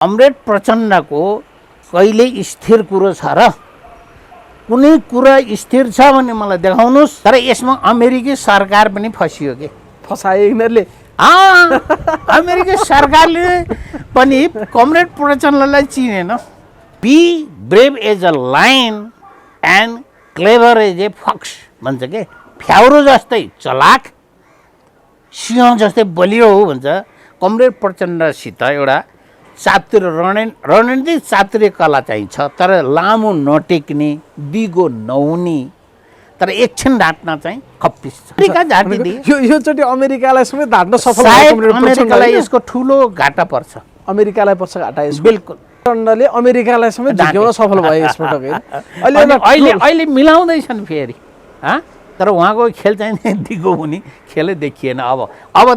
Comrade प्रचण्डको कहिले स्थिर कुरो छ र? कुनै कुरा स्थिर छ भने मलाई देखाउनुहोस्। तर यसमा अमेरिकी सरकार पनि फसियो के? फसाए यिनीहरूले। अमेरिकी सरकारले पनि कमरेड प्रचण्डलाई चिनेन। Be brave as a lion and clever as a fox भन्छ के? फ्याउरो जस्तै चलाक, सिंह जस्तै बलियो हो भन्छ। कमरेड प्रचण्डसित एउटा चातुर्य रणनीतिक चातुर्य कला चाहिन्छ, तर लामो नटेक्ने, दिगो नहुने, तर एकछिन ढाँट्न चाहिँ खप्पिस छ। योचोटि अमेरिकालाई समेत ढाँट्न सफल भयो। अमेरिकालाई यसको ठुलो घाटा पर्छ। अमेरिकालाई पर्छ घाटा यसको। बिल्कुल। प्रचण्डले अमेरिकालाई समेत झिक्याउन सफल भयो यसपटक। अहिले मिलाउँदैछन् फेरि। तर उहाँको खेल चाहिँ दिगो हुने खेलै देखिएन। अब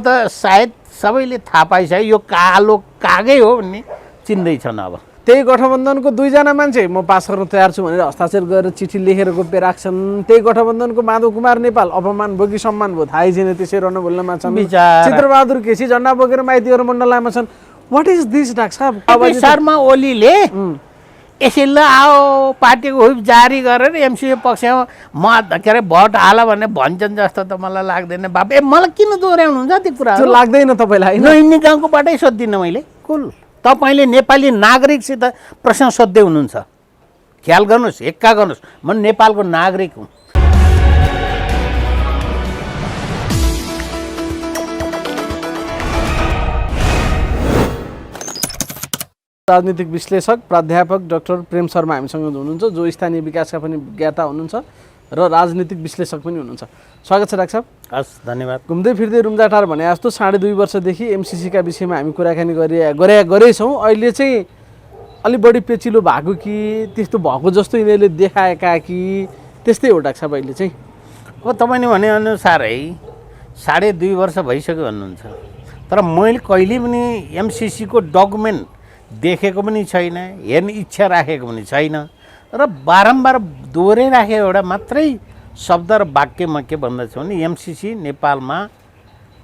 त सायद सबैले थाहा पाइसक्यो यो कालो कागै हो भन्ने चिन्दैछन्। अब त्यही गठबन्धनको दुईजना मान्छे म पास गर्न तयार छु भनेर हस्ताक्षर गरेर चिठी लेखेर गोप्य राख्छन्। त्यही गठबन्धनको माधव कुमार नेपाल अपमान भयो कि सम्मान भयो थाहै छैन, त्यसै रहन बोल्नमा छन्। चित्रबहादुर केसी झन्डा बोकेर माइतीहरू मण्डलमा छन्। वाट इज दिस डाक्टर साहब? शर्मा ओलीले यसैले आओ पार्टीको हुइप जारी गरेर एमसिए पक्षमा के अरे भोट हाल भनेर भन्छन् जस्तो त मलाई लाग्दैन। बाबा मलाई किन दोहोऱ्याउनुहुन्छ त्यो कुरा? लाग्दैन तपाईँलाई? नैनी गाउँकोबाटै सोधिदिनँ मैले। कुल तपाईँले नेपाली नागरिकसित प्रश्न सोध्दै हुनुहुन्छ। ख्याल गर्नुहोस्, एक्का गर्नुहोस्, म नेपालको नागरिक हुँ। राजनीतिक विश्लेषक प्राध्यापक डाक्टर प्रेम शर्मा हामीसँग हुनुहुन्छ, जो स्थानीय विकासका पनि ज्ञाता हुनुहुन्छ र राजनीतिक विश्लेषक पनि हुनुहुन्छ। स्वागत छ डाक्टर साहब। हस्, धन्यवाद। घुम्दै फिर्दै रुम्जाटार भने जस्तो 2.5 वर्षदेखि एमसिसीका विषयमा हामी कुराकानी गरेछौँ। अहिले चाहिँ अलि बढी पेचिलो भएको कि त्यस्तो भएको जस्तो यिनीहरूले देखाएका कि त्यस्तै हो डाक्टर साहब अहिले चाहिँ? अब तपाईँले भनेअनुसारै 2.5 वर्ष भइसक्यो भन्नुहुन्छ, तर मैले कहिले पनि एमसिसीको डकुमेन्ट देखेको पनि छैन, हेर्ने इच्छा राखेको पनि छैन र बारम्बार दोहोऱ्याइराखेको एउटा मात्रै शब्द र वाक्य म के भन्दछु भने एमसिसी नेपालमा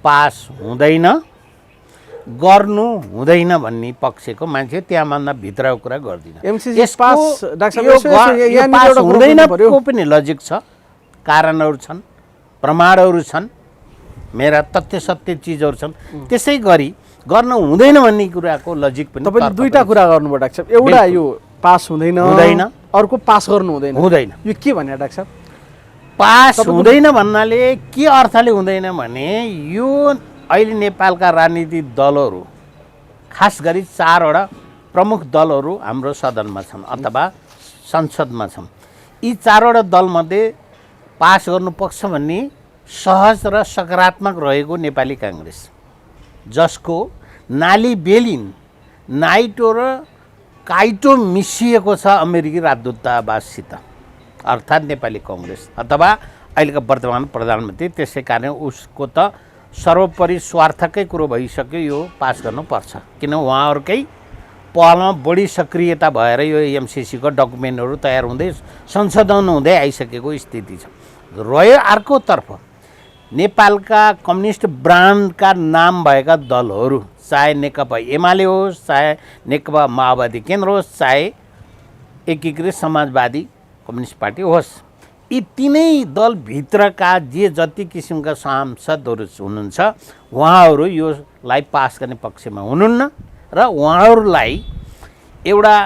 पास हुँदैन, गर्नु हुँदैन भन्ने पक्षको मान्छे, त्यहाँभन्दा भित्रको कुरा गर्दिनँ। एमसिसी पास हुँदैनको पनि लजिक छ, कारणहरू छन्, प्रमाणहरू छन्, मेरा तथ्य सत्य चिजहरू छन्। त्यसै गरी गर्न हुँदैन भन्ने कुराको लजिक पनि। तपाईँले दुईटा कुरा गर्नुभयो डाक्टर साहब। एउटा यो पास हुँदैन, अर्को पास गर्नु हुँदैन। यो के भने डाक्टर साहब? पास हुँदैन भन्नाले के अर्थले हुँदैन भने यो अहिले नेपालका राजनीतिक दलहरू, खास गरी 4वटा प्रमुख दलहरू हाम्रो सदनमा छन् अथवा संसदमा छन्। यी 4वटा दलमध्ये पास गर्नुपर्छ भन्ने सहज र सकारात्मक रहेको नेपाली काङ्ग्रेस, जसको नाली बेलिन, नाइटो र काइटो मिसिएको छ अमेरिकी राजदूतावाससित, अर्थात् नेपाली कङ्ग्रेस अथवा अहिलेको वर्तमान प्रधानमन्त्री। त्यसै कारण उसको त सर्वोपरि स्वार्थकै कुरो भइसक्यो, यो पास गर्नुपर्छ। किन उहाँहरूकै पहलमा बढी सक्रियता भएर यो एमसिसीको डकुमेन्टहरू तयार हुँदै संशोधन हुँदै आइसकेको स्थिति छ। रह्यो अर्कोतर्फ नेपालका कम्युनिस्ट ब्रान्डका नाम भएका दलहरू, चाहे नेकपा एमाले होस्, चाहे नेकपा माओवादी केन्द्र होस्, चाहे एकीकृत समाजवादी कम्युनिस्ट पार्टी होस्, यी तीनै दलभित्रका जे जति किसिमका सांसदहरू हुनुहुन्छ उहाँहरू योलाई पास गर्ने पक्षमा हुनुहुन्न र उहाँहरूलाई एउटा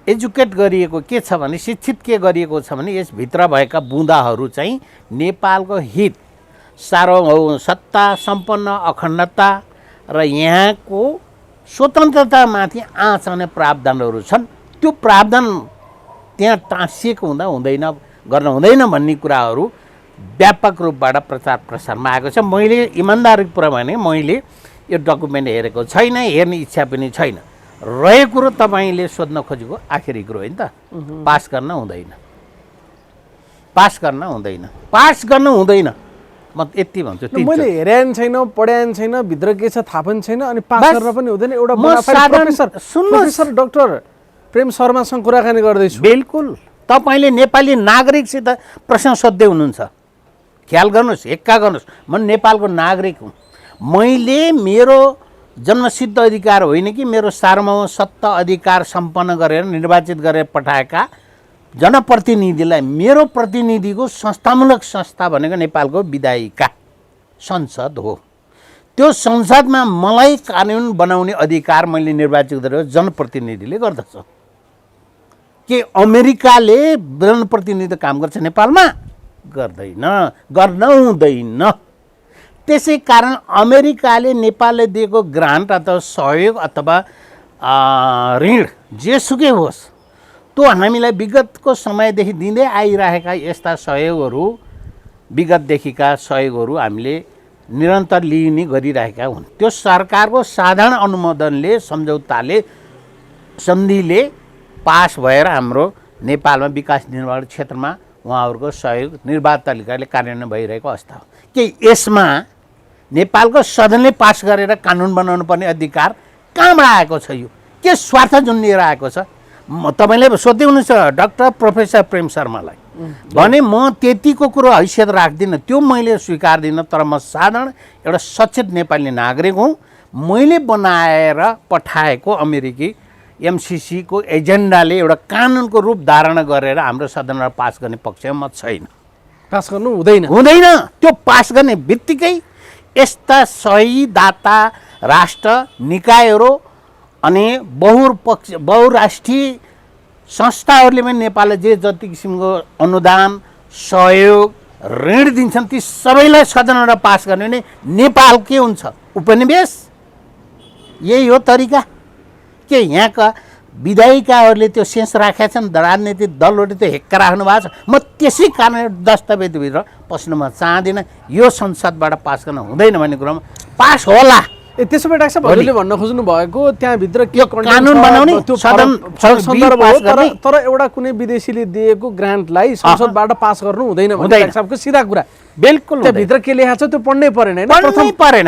एजुकेट गरिएको के छ भने, शिक्षित के गरिएको छ भने यसभित्र भएका बुँदाहरू चाहिँ नेपालको हित, सार्वभौम सत्ता, सम्पन्न अखण्डता र यहाँको स्वतन्त्रतामाथि आँच्ने प्रावधानहरू छन्। त्यो प्रावधान त्यहाँ टाँसिएको हुँदैन, गर्न हुँदैन भन्ने कुराहरू व्यापक रूपबाट प्रचार प्रसारमा आएको छ। मैले इमान्दारीपूर्वक भने मैले यो डकुमेन्ट हेरेको छैन, हेर्ने इच्छा पनि छैन। रहेको कुरो तपाईँले सोध्न खोजेको आखिरी कुरो होइन त? पास गर्न हुँदैन, पास गर्न हुँदैन, पास गर्नु हुँदैन, म यति भन्छु। मैले हेरेन छैन, पढाएन छैन, भित्र के छ थाहा पनि छैन, अनि पास गर्न पनि हुँदैन। एउटा प्रोफेसर डाक्टर प्रेम शर्मासँग कुराकानी गर्दैछु। बिल्कुल, तपाईँले नेपाली नागरिकसित प्रश्न सोध्दै हुनुहुन्छ। ख्याल गर्नुहोस्, एक्का गर्नुहोस्, म नेपालको नागरिक हुँ। मैले मेरो जन्मसिद्ध अधिकार होइन कि मेरो सार्वभौमसत्ता अधिकार सम्पन्न गरेर निर्वाचित गरेर पठाएका जनप्रतिनिधिलाई मेरो प्रतिनिधिको संस्थामूलक संस्था भनेको नेपालको विधायिका संसद हो। त्यो संसदमा मलाई कानुन बनाउने अधिकार मैले निर्वाचित गरेर जनप्रतिनिधिले गर्दछ। के अमेरिकाले जनप्रतिनिधि काम गर्छ नेपालमा? गर्दैन, गर्न हुँदैन। त्यसै कारण अमेरिकाले नेपालले दिएको ग्रान्ट अथवा सहयोग अथवा ऋण जेसुकै होस् त्यो हामीलाई विगतको समयदेखि दिँदै आइरहेका यस्ता सहयोगहरू विगतदेखिका सहयोगहरू हामीले निरन्तर लिने गरिरहेका हुन्। त्यो सरकारको साधारण अनुमोदनले सम्झौताले सन्धिले पास भएर हाम्रो नेपालमा विकास निर्माण क्षेत्रमा उहाँहरूको सहयोग निर्वाध तरिकाले कार्यान्वयन भइरहेको अवस्था हो। के यसमा नेपालको सदनले पास गरेर कानुन बनाउनु पर्ने अधिकार कहाँबाट आएको छ? यो के स्वार्थ जुन लिएर आएको छ? तपाईँले सोध्दै हुनुहुन्छ डाक्टर प्रोफेसर प्रेम शर्मालाई भने म त्यतिको कुरो हैसियत राख्दिनँ, त्यो मैले स्वीकार्दिनँ। तर म साधारण एउटा सचेत नेपाली नागरिक हुँ। मैले बनाएर पठाएको अमेरिकी एमसिसीको एजेन्डाले एउटा कानुनको रूप धारण गरेर हाम्रो सदनमा पास गर्ने पक्षमा म छैन। पास गर्नु हुँदैन। त्यो पास गर्ने बित्तिकै यस्ता सही दाता राष्ट्र निकायहरू अनि बहुराष्ट्रिय संस्थाहरूले पनि नेपाललाई जे जति किसिमको अनुदान सहयोग ऋण दिन्छन् ती सबैलाई सदनबाट पास गर्ने भने नेपाल के हुन्छ? उपनिवेश? यही हो तरिका? के यहाँका विधायिकाहरूले त्यो सेन्स राखेका छन्? राजनीतिक दलहरूले त्यो हेक्का राख्नु भएको छ। म त्यसै कारण दस्तावेजभित्र पस्न म चाहदिनँ। यो संसदबाट पास गर्न हुँदैन भन्ने कुरामा पास होला। त्यसो भए डाक्टर साहब हजुरले भन्न खोज्नु भएको त्यहाँभित्र के कानुन बनाउने सन्दर्भ हो, तर एउटा कुनै विदेशीले दिएको ग्रान्टलाई संसदबाट पास गर्नु हुँदैन भन्ने डाक्टर साहबको सिधा कुरा। बिल्कुल त्यहाँभित्र के लेखा छ त्यो पढ्नै परेन हैन?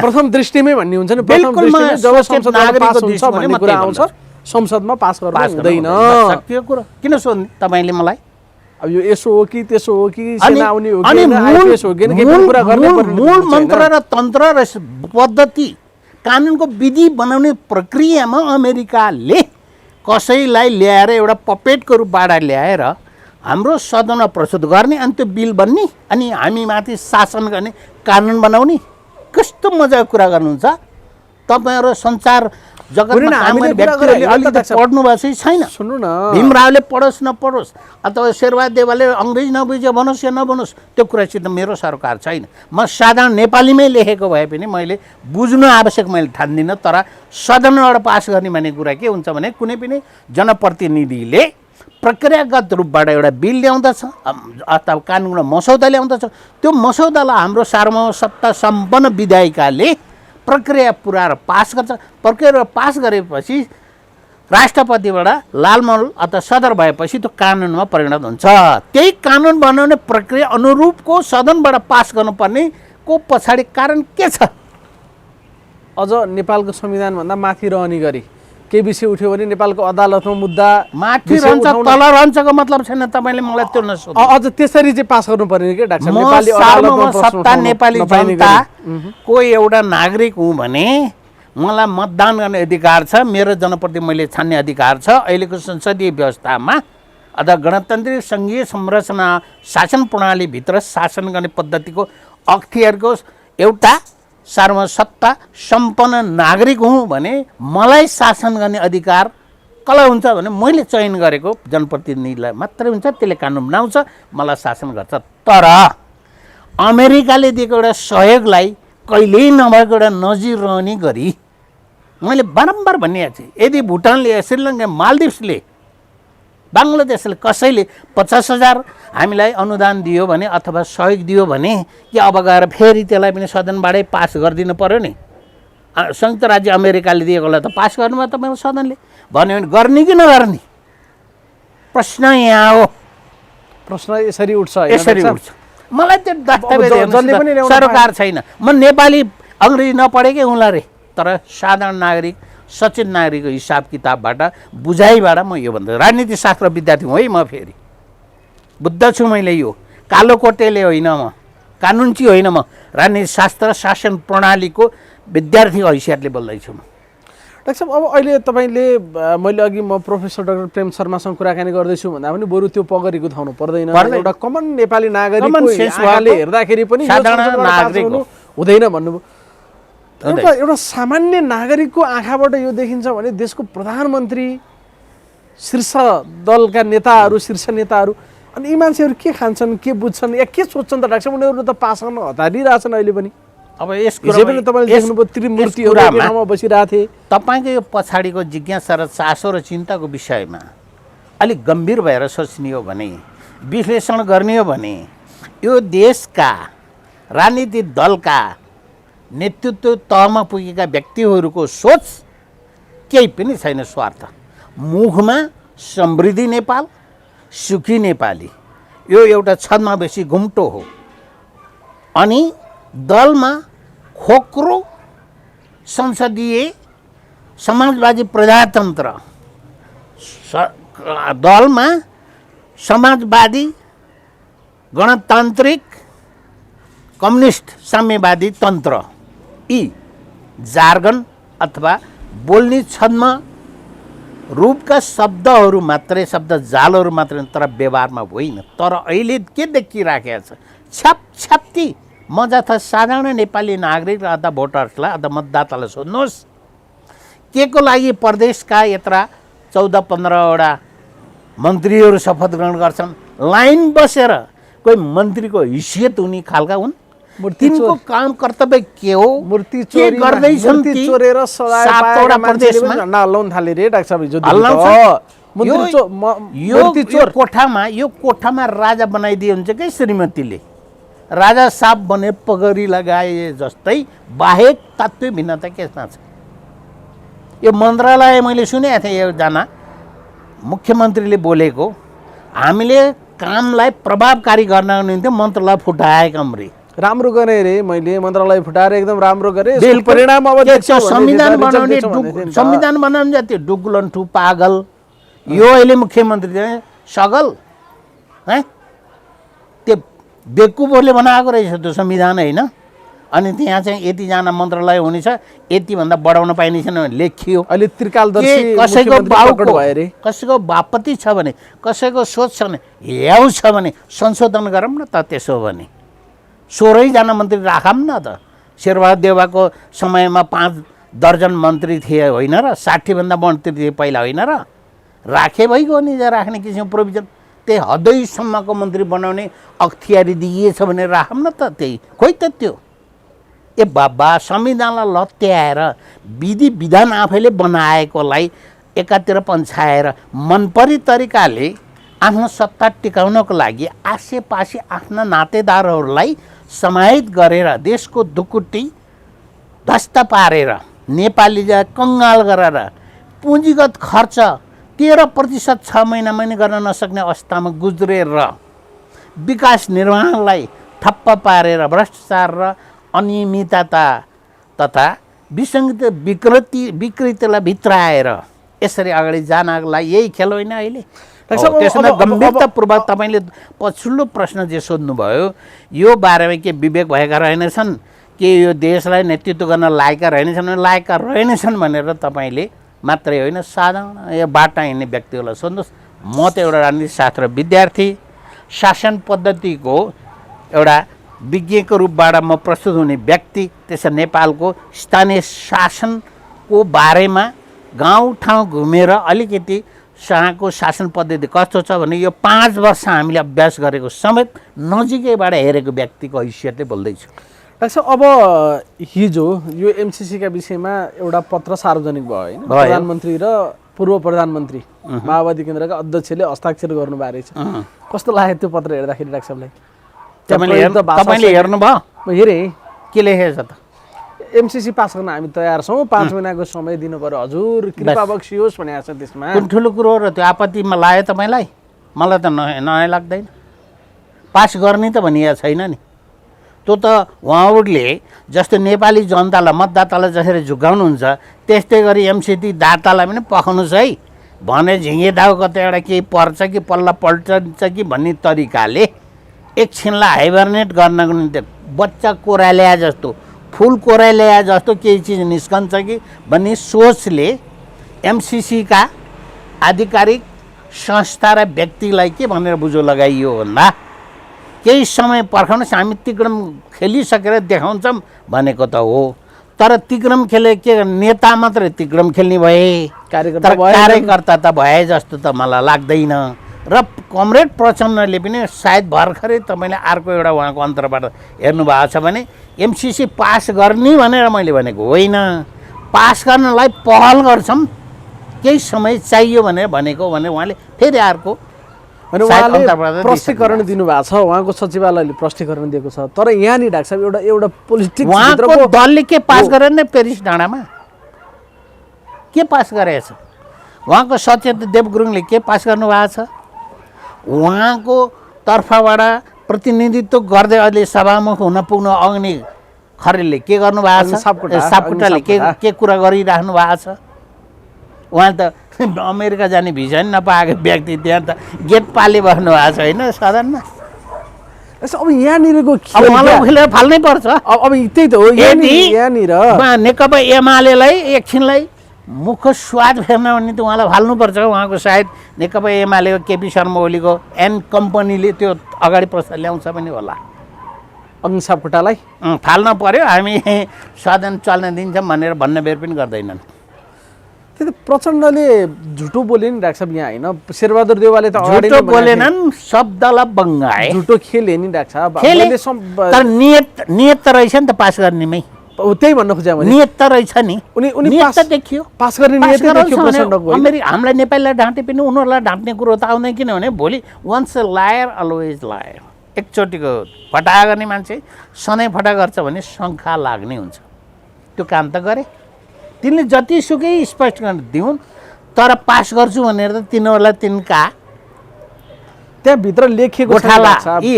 प्रथम दृष्टिमै भन्ने हुन्छ नि, प्रथम दृष्टिमै जब संसदबाट पास हुन्छ भन्ने कुरा आउँछ संसदमा पास गर्नु हुँदैन। त्यो कुरा किन सोध्नु तपाईले मलाई? अब यो यसो हो कि त्यसो हो कि सेना आउने हो कि आइपिएस हो कि के कुरा गर्ने पर्ने मूल मन्त्र र तन्त्र र पद्धति कानुनको विधि बनाउने प्रक्रियामा अमेरिकाले कसैलाई ल्याएर एउटा पपेटको रूपबाट ल्याएर हाम्रो सदनमा प्रस्तुत गर्ने अनि त्यो बिल बन्ने अनि हामी माथि शासन गर्ने कानुन बनाउने कस्तो मजाको कुरा गर्नुहुन्छ तपाईहरु। संसार जगतमा हामीले व्यक्तिहरूले अलिकति पढ्नु भएको छैन। सुन्नु न, भीमरावले पढोस् नपढोस् अथवा शेरबहादेवले अङ्ग्रेजी नबुझे बनोस् या नबनोस् त्यो कुरासित मेरो सरकार छैन। म साधारण नेपालीमै लेखेको भए पनि मैले बुझ्नु आवश्यक मैले ठान्दिनँ। तर सदनबाट पास गर्ने भन्ने कुरा के हुन्छ भने कुनै पनि जनप्रतिनिधिले प्रक्रियागत रूपबाट एउटा बिल ल्याउँदछ अथवा कानुनको मसौदा ल्याउँदछ। त्यो मसौदालाई हाम्रो सार्वभौमसत्ता सम्पन्न विधायिकाले प्रक्रिया पुऱ्याएर पास गर्छ। प्रक्रिया पास गरेपछि राष्ट्रपतिबाट लालमहल अथवा सदर भएपछि त्यो कानुनमा परिणत हुन्छ। त्यही कानुन बनाउने प्रक्रिया अनुरूपको सदनबाट पास गर्नुपर्ने को पछाडि कारण के छ? अझ नेपालको संविधानभन्दा माथि रहने गरी के विषय उठ्यो भने नेपालको अदालतमा मुद्दा माथि रहन्छ तल रहन्छको मतलब छैन। तपाईले मलाई त्यो नसोध्नु। अझ त्यसरी चाहिँ पास गर्नु पर्ने के डाक्टर? नेपाली अदालतमा सत्ता नेपाली जनता को एउटा नागरिक हुँ भने मलाई मतदान गर्ने अधिकार छ, मेरो जनप्रति मैले छान्ने अधिकार छ। अहिलेको संसदीय व्यवस्थामा अथवा गणतन्त्रिक सङ्घीय संरचना शासन प्रणालीभित्र शासन गर्ने पद्धतिको अख्तियारको एउटा सार्वभौमसत्ता सम्पन्न नागरिक हुँ भने मलाई शासन गर्ने अधिकार कसलाई हुन्छ भने मैले चयन गरेको जनप्रतिनिधिलाई मात्रै हुन्छ। त्यसले कानुन बनाउँछ, मलाई शासन गर्छ। तर अमेरिकाले दिएको एउटा सहयोगलाई कहिल्यै नभएको एउटा नजिर रहने गरी मैले बारम्बार भनिरहेको छु। यदि भुटानले, श्रीलङ्का, मालदिप्सले, बाङ्लादेशले कसैले 50,000 हामीलाई अनुदान दियो भने अथवा सहयोग दियो भने कि अब गएर फेरि त्यसलाई पनि सदनबाटै पास गरिदिनु पर्यो नि? संयुक्त राज्य अमेरिकाले दिएकोलाई त पास गर्नुभयो तपाईँको सदनले भन्यो भने गर्ने कि नगर्ने प्रश्न यहाँ हो। प्रश्न यसरी उठ्छ। मलाई त्यो दस्तावेज सरकार छैन। म नेपाली अङ्ग्रेजी नपढेकै हुँला रे, तर साधारण नागरिक सचेत नागरिकको हिसाब किताबबाट बुझाइबाट म यो भन्दा राजनीति शास्त्र विद्यार्थी हुँ है। म फेरि बुद्ध छु मैले। यो कालो कोटेले होइन, म कानुनची होइन, म राजनीति शास्त्र शासन प्रणालीको विद्यार्थीको हैसियतले बोल्दैछु म। डाक्टर साहब अब अहिले तपाईँले मैले अघि म प्रोफेसर डाक्टर प्रेम शर्मासँग कुराकानी गर्दैछु भन्दा पनि बरु त्यो पगरीको थाउनु पर्दैन, एउटा कमन नेपाली नागरिकले हेर्दाखेरि पनि हुँदैन भन्नुभयो। एउटा सामान्य नागरिकको आँखाबाट यो देखिन्छ भने देशको प्रधानमन्त्री, शीर्ष दलका नेताहरू, शीर्ष नेताहरू, अनि यी मान्छेहरू के खान्छन्, के बुझ्छन् या के सोध्छन् त डाक्टर साहब? उनीहरू त पास गर्न हतारिरहेछन् अहिले पनि। अब तपाईँको यो पछाडिको जिज्ञासा र चासो र चिन्ताको विषयमा अलिक गम्भीर भएर सोच्ने हो भने, विश्लेषण गर्ने हो भने यो देशका राजनीतिक दलका नेतृत्व तहमा पुगेका व्यक्तिहरूको सोच केही पनि छैन, स्वार्थ। मुखमा समृद्धि नेपाल, सुखी नेपाली, यो एउटा छद्मवेशी घुम्टो हो। अनि दलमा खोक्रो संसदीय समाजवादी प्रजातन्त्र, दलमा समाजवादी गणतान्त्रिक कम्युनिस्ट साम्यवादी तन्त्र, यी जार्गन अथवा बोल्ने छद्म रूपका शब्दहरू मात्रै, शब्द जालहरू मात्रै, तर व्यवहारमा होइन। तर अहिले के देखिराखेको छ, छ्यापछ्याप्ती मजा त साधारण नेपाली नागरिक र अथवा भोटर्सलाई अथवा मतदातालाई सोध्नुहोस्, के को लागि प्रदेशका यत्र 14-15वटा मन्त्रीहरू शपथ ग्रहण गर्छन्, लाइन बसेर कोही मन्त्रीको हैसियत हुने खालका हुन्। तिनको काम कर्तव्य के हो, मूर्ति गर्दैछन् चोरेर सातवटा प्रदेशमा झण्डा हल्लाउन थाले रे डाक्टर साहब। यो कोठामा राजा बनाइदिए हुन्छ कि श्रीमतीले राजा साहब बने पगरी लगाए जस्तै, बाहेक तत्त्व भिन्नता केमा छ? यो मन्त्रालय मैले सुनेको थिएँ, एकजना मुख्यमन्त्रीले बोलेको, हामीले कामलाई प्रभावकारी गर्नको निम्ति मन्त्रालय फुटाएका रे। राम्रो गरे रे, मैले मन्त्रालय फुटाएर एकदम राम्रो गरे, परिणाम अब संविधान बनाउने जति डुगलन्ठु पागल यो अहिले मुख्यमन्त्री सगल है, त्यो बेकुबहरूले बनाएको रहेछ त्यो संविधान होइन। अनि त्यहाँ चाहिँ यतिजना मन्त्रालय हुनेछ, यतिभन्दा बढाउन पाइने छैन भने लेखियो। अहिले त्रिकालदर्शी कसैको कसैको बापति छ भने, कसैको सोच छ भने, ह्याउ छ भने संशोधन गरौँ न त। त्यसो भने 16जना मन्त्री राखौँ न त। शेरबहादुर देउवाको समयमा 5 दर्जन मन्त्री थिए होइन र, 60भन्दा मन्त्री थिए पहिला होइन र, राखे भइगयो नि राख्ने किसिमको प्रोभिजन। त्यही हदैसम्मको मन्त्री बनाउने अख्तियारी दिइएछ भने राखौँ न त। त्यही खोइ त त्यो ए बाबा, संविधानलाई लत्याएर विधि विधान आफैले बनाएकोलाई एकातिर पन्छाएर मनपरी तरिकाले आफ्नो सत्ता टिकाउनको लागि आसेपासे आफ्ना नातेदारहरूलाई समाहित गरेर देशको ढुकुटी ध्वस्त पारेर, नेपाली कङ्गाल गरेर, पुँजीगत खर्च 13% 6 महिनामा नै गर्न नसक्ने अवस्थामा गुज्रेर, विकास निर्माणलाई ठप्प पारेर, भ्रष्टाचार र अनियमितता तथा विसङ्गत विकृतिलाई भित्राएर यसरी अगाडि जानको लागि यही खेल होइन अहिले? त्यसमा गम्भीरतापूर्वक तपाईँले पछिल्लो प्रश्न जे सोध्नुभयो, यो बारेमा के विवेक भएका रहेनछन्, के यो देशलाई नेतृत्व गर्न लायकका रहेनछन् भने लायकका रहेनछन् भनेर तपाईँले मात्रै होइन, साधारण यो बाटा हिँड्ने व्यक्तिहरूलाई सोध्नुहोस्। म त एउटा राजनीति शास्त्र विद्यार्थी, शासन पद्धतिको एउटा विज्ञको रूपबाट म प्रस्तुत हुने व्यक्ति, त्यसरी नेपालको स्थानीय शासनको बारेमा गाउँठाउँ घुमेर अलिकति शाहको शासन पद्धति कस्तो छ भने यो 5 वर्ष हामीले अभ्यास गरेको समेत नजिकैबाट हेरेको व्यक्तिको हैसियतले बोल्दैछु। डाक्टर साहब, अब हिजो यो एमसिसीका विषयमा एउटा पत्र सार्वजनिक भयो होइन? प्रधानमन्त्री र पूर्व प्रधानमन्त्री माओवादी केन्द्रका अध्यक्षले हस्ताक्षर गर्नुभएको रहेछ। कस्तो लाग्यो त्यो पत्र हेर्दाखेरि डाक्टर साहबलाई? तपाईँले हेर्नुभयो? म हेरेँ। के लेखेछ त? एमसिसी पास गर्न हामी तयार छौँ, 5 महिनाको समय दिनु पर्यो हजुर, कृपा बक्सियोस् भनेको छ त्यसमा। कुन ठुलो कुरो हो र त्यो आपत्तिमा लाग्यो तपाईँलाई? मलाई त नयाँ लाग्दैन। पास गर्ने त भनिएको छैन नि। त्यो त उहाँहरूले जस्तो नेपाली जनतालाई, मतदातालाई जसरी झुकाउनुहुन्छ त्यस्तै गरी एमसिसी दातालाई पनि पखाउनुहोस् है भने झिङ्गे दाउ कतै एउटा केही पर्छ कि पल्ला पल्टन्छ कि भन्ने तरिकाले एकछिनलाई हाइबरनेट गर्नको निम्ति बच्चा कोराल्या जस्तो फुल कोराइ ल्याए जस्तो केही चिज निस्कन्छ कि भन्ने सोचले एमसिसीका आधिकारिक संस्था र व्यक्तिलाई के भनेर बुझो लगाइयो भन्दा केही समय पर्खनुहोस् हामी तिक्रम खेलिसकेर देखाउँछौँ भनेको त हो। तर तिक्रम खेले के नेता मात्रै तिक्रम खेल्ने भए, कार्यकर्ता त भए जस्तो त मलाई लाग्दैन। र कमरेड प्रचण्डले पनि सायद भर्खरै तपाईँले अर्को एउटा उहाँको अन्तर्बाट हेर्नुभएको छ भने एमसिसी पास गर्ने भनेर मैले भनेको होइन, पास गर्नलाई पहल गर्छौँ, केही समय चाहियो भनेर भनेको भने उहाँले फेरि अर्को प्रष्टीकरण दिनुभएको छ, उहाँको सचिवालयले प्रष्टीकरण दिएको छ। तर यहाँनिर डाक्टर साहब एउटा पोलिटिक्स उहाँको दलले के पास गरेर नै पेरिस डाँडामा के पास गरेछ? उहाँको सचेत देव गुरुङले के पास गर्नुभएको छ? उहाँको तर्फबाट प्रतिनिधित्व गर्दै अहिले सभामुख हुन पुग्नु अग्नि खरेलले के गर्नुभएको छ? सापकोटाले के कुरा गरिराख्नु भएको छ? उहाँ त अमेरिका जाने भिजा नि नपाएको व्यक्ति त्यहाँ त गेट पाले बस्नु भएको छ होइन सदनमा। अब यहाँनिरको खेलेर फाल्नै पर्छ। अब त्यही त हो यहाँनिर नेकपा एमालेलाई एकछिनलाई मुख स्वाद फेर्न भने त उहाँलाई फाल्नुपर्छ। उहाँको सायद नेकपा एमालेको केपी शर्मा ओलीको एन कम्पनीले त्यो अगाडि प्रस्ताव ल्याउँछ पनि होला। अग्नि सापकोटालाई फाल्न पर्यो, हामी सदन चल्न दिन्छौँ भनेर भन्ने बेर पनि गर्दैनन्। त्यो त प्रचण्डले झुटो बोले नि डाक्टर साहब यहाँ होइन, शेरबहादुर देउवाले त झुटो बोलेनन्, शब्दलाई बङ्गाए, झुटो खेले नि डाक्टर साहब। तर नियत त रहेछ नि त पास गर्नेमै, त्यही भन्न खोजेँ मैले, नियत त रहेछ नि, नियत त देखियो, पास गर्ने नियत देखियो प्रचण्डको। हामीलाई नेपालीलाई ढाँटे पनि उनीहरूलाई ढाँट्ने कुरो त आउँदैन, किनभने भोलि once a liar always liar. एकचोटिको फटा गर्ने मान्छे सधैँ फटा गर्छ भने शङ्का लाग्ने हुन्छ। त्यो काम त गरे, तिनले जतिसुकै स्पष्ट गर्न दिउन्, तर पास गर्छु भनेर त तिनीहरूलाई तिनका त्यहाँभित्र लेखिएको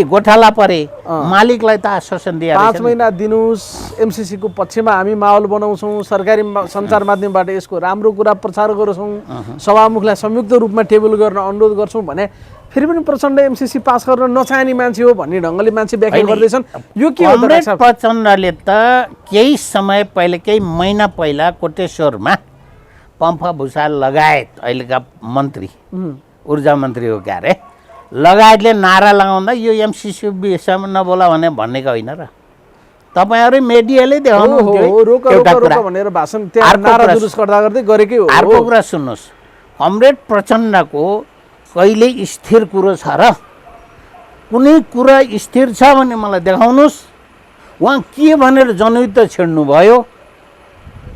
गोठाला परे मालिकलाई त आश्वासन दिए 5 महिना दिनुहोस्, एमसिसीको पक्षमा हामी माहौल बनाउँछौँ, सरकारी सञ्चार माध्यमबाट यसको राम्रो कुरा प्रचार गर्छौँ, सभामुखलाई संयुक्त रूपमा टेबल गर्न अनुरोध गर्छौँ भने फेरि पनि प्रचण्ड एमसिसी पास गर्न नचाहने मान्छे हो भन्ने ढङ्गले मान्छे व्याख्या गर्दैछन्। यो के हो त? प्रचण्डले त केही समय पहिले, केही महिना पहिला कोटेश्वरमा पम्फा भुषाल लगायत अहिलेका मन्त्री, ऊर्जा मन्त्री हो क्या अरे, लगायतले नारा लगाउँदा यो एमसिसी विषयमा नबोला भने भनेको होइन र? तपाईँहरू मिडियाले देखाउनु भनेर भाषण त्यहाँ नारा जुलुस गर्दा गर्दै गरेकै हो। अर्को कुरा सुन्नुहोस्, कमरेड प्रचण्डको कहिले स्थिर कुरो छ र? कुनै कुरा स्थिर छ भने मलाई देखाउनुहोस्। उहाँ के भनेर जनयुद्ध छेड्नुभयो?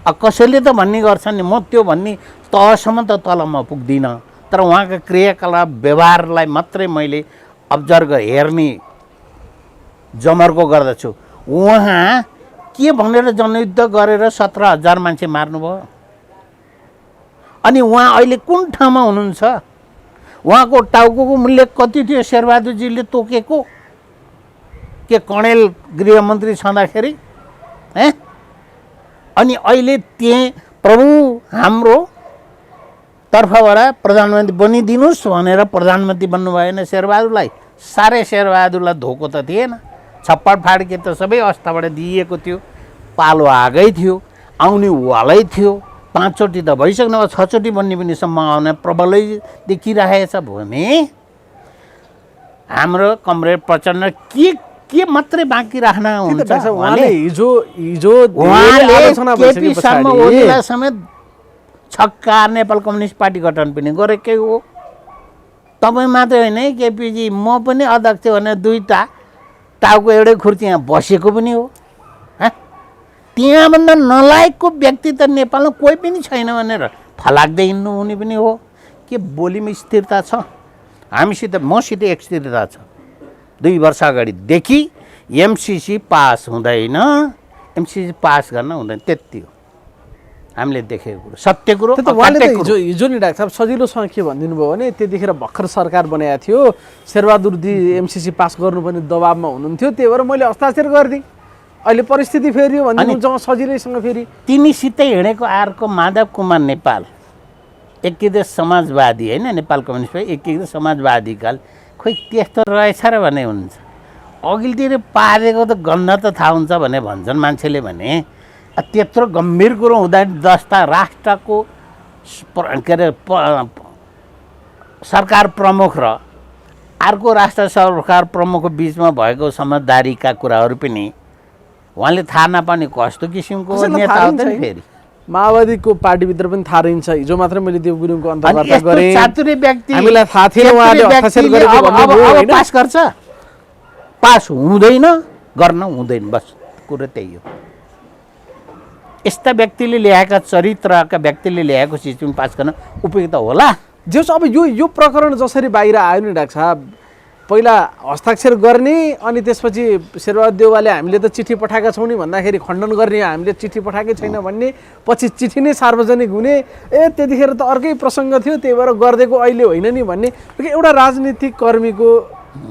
कसैले त भन्ने गर्छ नि, म त्यो भन्ने तहसम्म त तल म पुग्दिनँ, तर उहाँका क्रियाकलाप व्यवहारलाई मात्रै मैले अब्जर्भ हेर्ने जमर्को गर्दछु। उहाँ के भनेर जनयुद्ध गरेर 17,000 मान्छे मार्नुभयो? अनि उहाँ अहिले कुन ठाउँमा हुनुहुन्छ? उहाँको टाउको मूल्य कति थियो शेरबहादुरजीले तोकेको? के कणेल गृहमन्त्री छँदाखेरि? अनि अहिले त्यहाँ प्रभु हाम्रो तर्फबाट प्रधानमन्त्री बनिदिनुहोस् भनेर प्रधानमन्त्री बन्नु भएन शेरबहादुरलाई। साह्रै शेरबहादुरलाई धोको त थिएन, छप्पड फाड्के त सबै अवस्थाबाट दिइएको थियो, पालो आगै थियो, आउने वालै थियो, 5 चोटि त भइसक्नु अब 6 चोटि बन्ने पनि सम्भावना प्रबलै देखिरहेछ भने हाम्रो कमरेड प्रचण्ड के मात्रै बाँकी राख्न हुन्छ? उहाँले हिजो केपी शर्मा ओलीलाई समेत छक्का नेपाल कम्युनिस्ट पार्टी गठन पनि गरेकै हो। तपाईँ मात्रै होइन है केपीजी, म पनि अध्यक्ष भने 2टा टाउको एउटै खुर्ची यहाँ बसेको पनि हो। त्यहाँभन्दा नलायकको व्यक्ति त नेपालमा कोही पनि छैन भनेर फलाक्दै हिँड्नु हुने पनि हो। के बोलीमा स्थिरता छ? हामीसित मसित एक स्थिरता छ। 2 वर्ष अगाडिदेखि एमसिसी पास हुँदैन, एमसिसी पास गर्न हुँदैन, त्यति हो हामीले देखेको कुरो, सत्य कुरो। हिजो नि डाक्टर साहब सजिलोसँग के भनिदिनु भयो भने त्यतिखेर भर्खर सरकार बनाएको थियो, शेरबहादुरजी एमसिसी पास गर्नुपर्ने दबाबमा हुनुहुन्थ्यो, त्यही भएर मैले हस्ताक्षर गरिदिएँ, अहिले परिस्थिति फेरियो भन्नुहुन्छ सजिलैसँग। फेरि तिनीसितै हिँडेको अर्को माधव कुमार नेपाल, एकीकृत समाजवादी होइन, नेपाल कम्युनिस्ट पार्टी एकीकृत समाजवादी काल, खोइ त्यस्तो रहेछ र भन्ने हुन्छ। अघिल्तिर पारेको त गन्न त थाहा हुन्छ भने भन्छन् मान्छेले भने त्यत्रो गम्भीर कुरो हुँदा जस्ता राष्ट्रको के अरे सरकार प्रमुख र अर्को राष्ट्र सरकार प्रमुखको बिचमा भएको समझदारीका कुराहरू पनि उहाँले थाहा नपाउने कस्तो किसिमको नेता हो त नि फेरि माओवादीको पार्टीभित्र पनि थाहा रहन्छ हिजो मात्रै मैले देव गुरुङको अन्तर्वार्ता गरेँ चातुर्य व्यक्ति हामीलाई थाहा थिएन उहाँले हस्ताक्षर गरेको अब पास गर्छ पास हुँदैन गर्न हुँदैन बस कुरो त्यही हो यस्ता व्यक्तिले ल्याएका चरित्रका व्यक्तिले ल्याएको चिज पनि पास गर्न उपयुक्त होला जे अब यो प्रकरण जसरी बाहिर आयो नि डाक्टर साहब पहिला हस्ताक्षर गर्ने अनि त्यसपछि शेरबहादुर देउवाले हामीले त चिठी पठाएका छौँ नि भन्दाखेरि खण्डन गर्ने हामीले चिठी पठाएकै छैन भन्ने पछि चिठी नै सार्वजनिक हुने त्यतिखेर त अर्कै प्रसङ्ग थियो त्यही भएर गरिदिएको अहिले होइन नि भन्ने एउटा राजनीतिक कर्मीको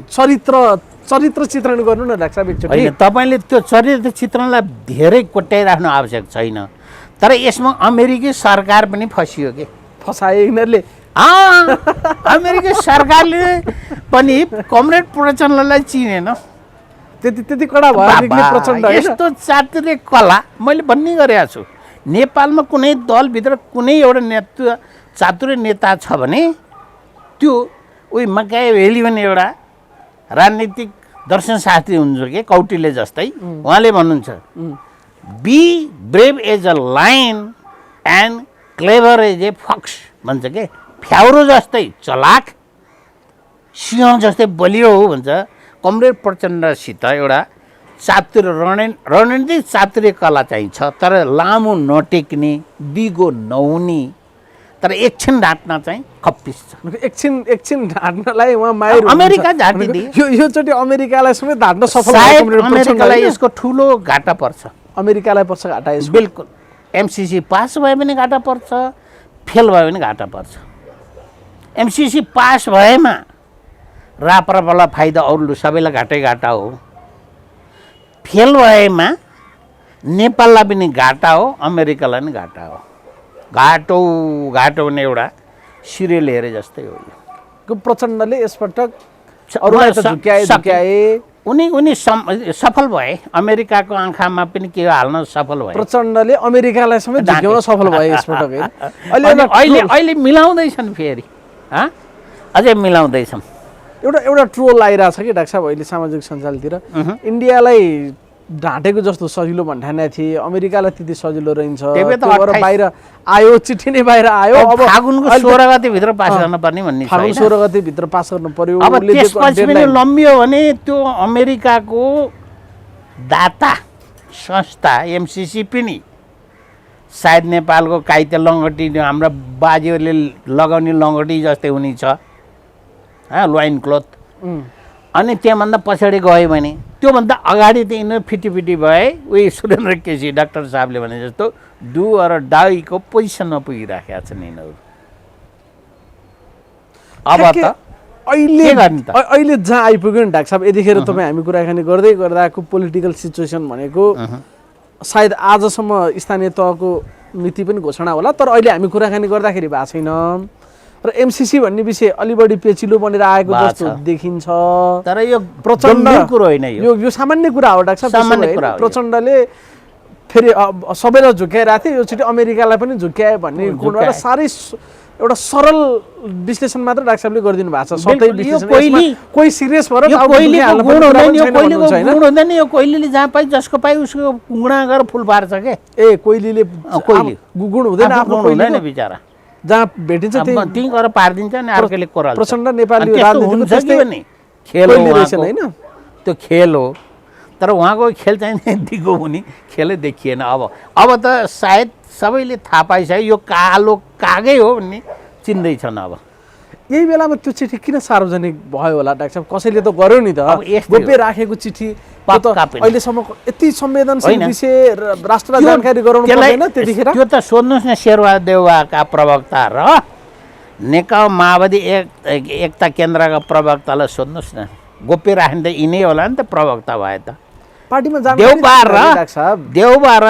चरित्र चित्रण गर्नु न डाक्टर साहब एकचोटि होइन तपाईँले त्यो चरित्र चित्रणलाई धेरै कोट्याइराख्नु आवश्यक छैन तर यसमा अमेरिकी सरकार पनि फसियो के फसाए यिनीहरूले अमेरिकी सरकारले पनि कमरेड प्रचण्डलाई चिनेन त्यति कडा भयो प्रचण्ड यस्तो चातुर्य कला मैले भन्ने गरेको छु नेपालमा कुनै दलभित्र कुनै एउटा नेतृत्व चातुर्य नेता छ भने त्यो उही मक्याभेली भन्ने एउटा राजनीतिक दर्शनशास्त्री हुनुहुन्छ कि कौटिल्य जस्तै उहाँले भन्नुहुन्छ be brave as a lion and clever as a fox भन्छ के फ्याउरो जस्तै चलाक सिंह जस्तै बलियो हो भन्छ कमरेड प्रचण्डसित एउटा चातुर्य रणनीतिक चातुर्य कला चाहिन्छ तर लामो नटेक्ने बिगो नहुने तर एकछिन ढाँट्न चाहिँ खप्पिस छ एकछिन ढाँट्नलाई उहाँ माहिर अमेरिका झाटिदिए योचोटि अमेरिकालाई समेत ढाँट्न सफल अमेरिकालाई यसको ठुलो घाटा पर्छ अमेरिकालाई पर्छ घाटा यसको बिल्कुल एमसिसी पास भए पनि घाटा पर्छ फेल भयो भने घाटा पर्छ एमसिसी पास भएमा राप्रपालाई फाइदा अरू सबैलाई घाटा हो फेल भएमा नेपाललाई पनि घाटा हो अमेरिकालाई पनि घाटा हो घाटो भने एउटा सिरियल हेरे जस्तै हो यो प्रचण्डले यसपटक अरूलाई त झुक्याए उनी सफल भए अमेरिकाको आँखामा पनि के हाल्न सफल भए प्रचण्डले अमेरिकालाई समेत झुक्याउन सफल भए यसपटक अहिले मिलाउँदैछन् फेरि अझै मिलाउँदैछन् एउटा ट्रोल आइरहेको छ कि डाक्टर साहब अहिले सामाजिक सञ्जालतिर इन्डियालाई ढाँटेको जस्तो सजिलो भन्ठाने थिए अमेरिकालाई त्यति सजिलो रहन्छ बाहिर आयो चिठी नै बाहिर आयो अब फागुनको 16 गते भित्र पास गर्न पर्ने भन्ने छ फागुन 16 गते भित्र पास गर्नु पर्यो अब त्यसपछि पनि लम्बियो भने त्यो अमेरिकाको दाता संस्था एमसिसी पनि सायद नेपालको काइते लङ्गटी हाम्रो बाजेहरूले लगाउने लङ्गटी जस्तै हुने छ लाइन क्लोथ अनि त्यहाँभन्दा पछाडि गयो भने त्योभन्दा अगाडि त यिनीहरू फिटिफिटी भए उही सुरेन्द्र केसी डाक्टर साहबले भने जस्तो डु र डाईको पोजिसनमा पुगिराखेका छन् यिनीहरू अब त अहिले जहाँ आइपुग्यो नि डाक्टर साहब यतिखेर तपाईँ हामी कुराकानी गर्दै गर्दाको पोलिटिकल सिचुएसन भनेको सायद आजसम्म स्थानीय तहको नीति पनि घोषणा होला तर अहिले हामी कुराकानी गर्दाखेरि भएको छैन र एमसिसी भन्ने विषय अलि बढी पेचिलो बनेर आएको जस्तो देखिन्छ तर यो प्रचण्ड कुरो होइन यो सामान्य कुरा हो डाक्टर साहब प्रचण्डले फेरि सबैलाई झुक्याइरहेको थियो योचोटि अमेरिकालाई पनि झुक्यायो भन्ने गुणबाट साह्रै एउटा सरल विश्लेषण मात्र डाक्टर साहबले गरिदिनु भएको छ सबै विश्लेषण कोही सिरियस भएर हुँदैन यो कोइलीले जहाँ पाइ जसको पाइ उसको गुणा गरेर फुल पार्छ के कोइलीले गुण हुँदैन आफ्नो हुँदैन बिचरा जहाँ भेटिन्छ त्यही गरेर पारिदिन्छ नि अर्कोले कोराल्छ प्रचण्ड नेपाली राजनीतिको त्यस्तै पनि खेल हो हैन त्यो खेल हो तर उहाँको खेल चाहिँ दिगो हुने खेलै देखिएन अब त सायद सबैले थाहा पाइसक्यो यो कालो कागै हो भन्ने चिन्दैछन् अब यही बेलामा त्यो चिठी किन सार्वजनिक भयो होला डाक्टर साहब कसैले त गर्यो नि त गोप्य राखेको चिठी अहिलेसम्म यति संवेदनशील विषय राष्ट्रलाई जानकारी गराउनु पर्दैन त्यतिखेर त्यो त सोध्नुहोस् न शेरबहादुर देउवाका प्रवक्ता र नेकपा माओवादी एकता केन्द्रका प्रवक्तालाई सोध्नुहोस् न गोप्य राख्ने त यिनै होला नि त प्रवक्ता भए त पार्टीमा देउबा र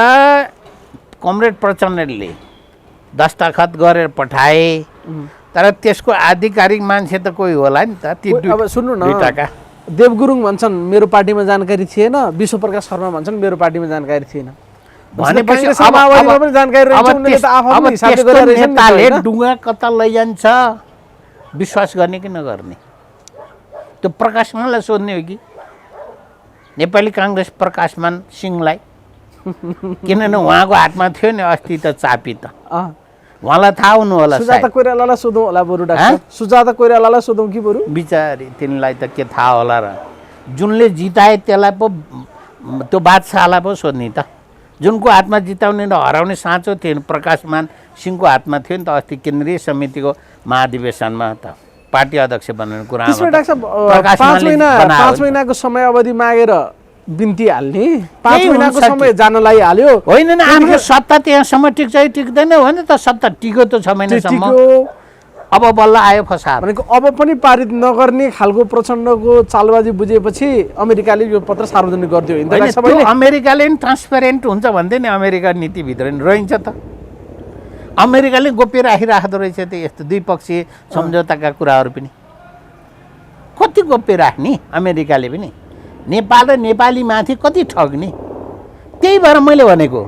कमरेड प्रचण्डले दस्तखत गरेर पठाए तर त्यसको आधिकारिक मान्छे त कोही होला नि त ती अब सुन्नु न देव गुरुङ भन्छन् मेरो पार्टीमा जानकारी थिएन, विश्वप्रकाश शर्मा भन्छन् मेरो पार्टीमा जानकारी थिएन। भनेपछि माओवादीमा पनि जानकारी रहन्छ, उनीहरूले त आफूले हिसाबले गरेर रहेछन् नि त, नेताले होइन? डुङ्गा कता लैजान्छ विश्वास गर्ने कि नगर्ने? त्यो प्रकाशमानलाई सोध्ने हो कि नेपाली काङ्ग्रेस प्रकाशमान सिंहलाई? किनभने उहाँको हातमा थियो नि अस्ति त चापी त, उहाँलाई थाहा हुनु होला। सुजाता कोइरालालाई सोधौँ होला बरु डाक्टर, सुजाता कोइरालालाई सोधौँ कि बरु? बिचारी तिनलाई त के थाहा होला र, जुनले जिताए त्यसलाई पो, त्यो बादशाहलाई पो सोध्ने त। जुनको हातमा जिताउने र हराउने साँचो थियो प्रकाशमान सिंहको हातमा थियो नि त। अस्ति केन्द्रीय समितिको महाधिवेशनमा त पार्टी अध्यक्ष बनाउने कुरा त्यसमा डाक्टर साहब 5 महिनाको समय अवधि मागेर बिन्ती हाल्ने, 5 महिनाको समय जानलाई हाल्यो होइन नि? आफ्नो सत्ता त्यहाँसम्म टिक्छ कि टिक्दैन भने त सत्ता टिक्यो त 6 महिनासम्म, अब बल्ल आयो फसाद भनेको। अब पनि पारित नगर्ने खालको प्रचण्डको चालबाजी बुझेपछि अमेरिकाले यो पत्र सार्वजनिक गरिदियो होइन त डाक्टर साहब? अमेरिकाले नि ट्रान्सपेरेन्ट हुन्छ भन्थे नि, अमेरिका नीतिभित्र नि रहन्छ त। अमेरिकाले गोप्य राखिराख्दो रहेछ त यस्तो द्विपक्षीय सम्झौताका कुराहरू पनि। कति गोप्य राख्ने अमेरिकाले पनि? नेपाल र नेपालीमाथि कति ठग्ने? त्यही भएर मैले भनेको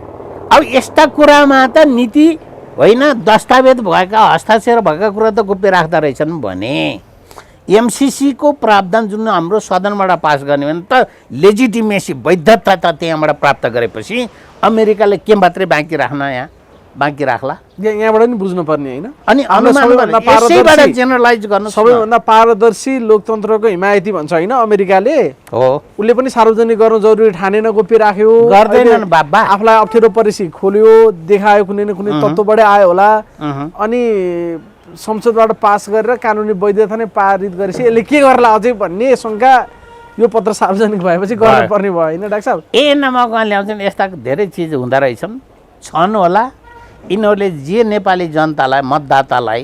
अब यस्ता कुरामा त नीति होइन, दस्तावेज भएका हस्ताक्षर भएका कुरा त गोप्य राख्दा रहेछन् भने एमसिसीको प्रावधान जुन हाम्रो सदनबाट पास गर्ने भने त लेजिटिमेसी, वैधता त त्यहाँबाट प्राप्त गरेपछि अमेरिकाले के मात्रै बाँकी राख्न, यहाँ बाँकी राख्ला? यहाँबाट नि बुझ्नुपर्ने होइन? अनि यसैबाट जेनरलाइज गर्न सबैभन्दा पारदर्शी लोकतन्त्रको हिमायती भन्छ होइन अमेरिकाले हो, उसले पनि सार्वजनिक गर्नु जरुरी ठानेन, गोप्य राख्यो, गर्दैनन् बाबा। आफूलाई अप्ठ्यारो परेपछि खोल्यो, देखायो, कुनै न कुनै तत्त्वबाटै आयो होला, अनि संसदबाट पास गरेर कानुनी वैधता नै पारित गरेपछि यसले के गर्ला अझै भन्ने शङ्का यो पत्र सार्वजनिक भएपछि गर्नुपर्ने भयो होइन डाक्टर साहब? नमकमा ल्याउँछन् यस्ता धेरै चिज हुँदो रहेछन्, छन् होला। यिनीहरूले जे नेपाली जनतालाई, मतदातालाई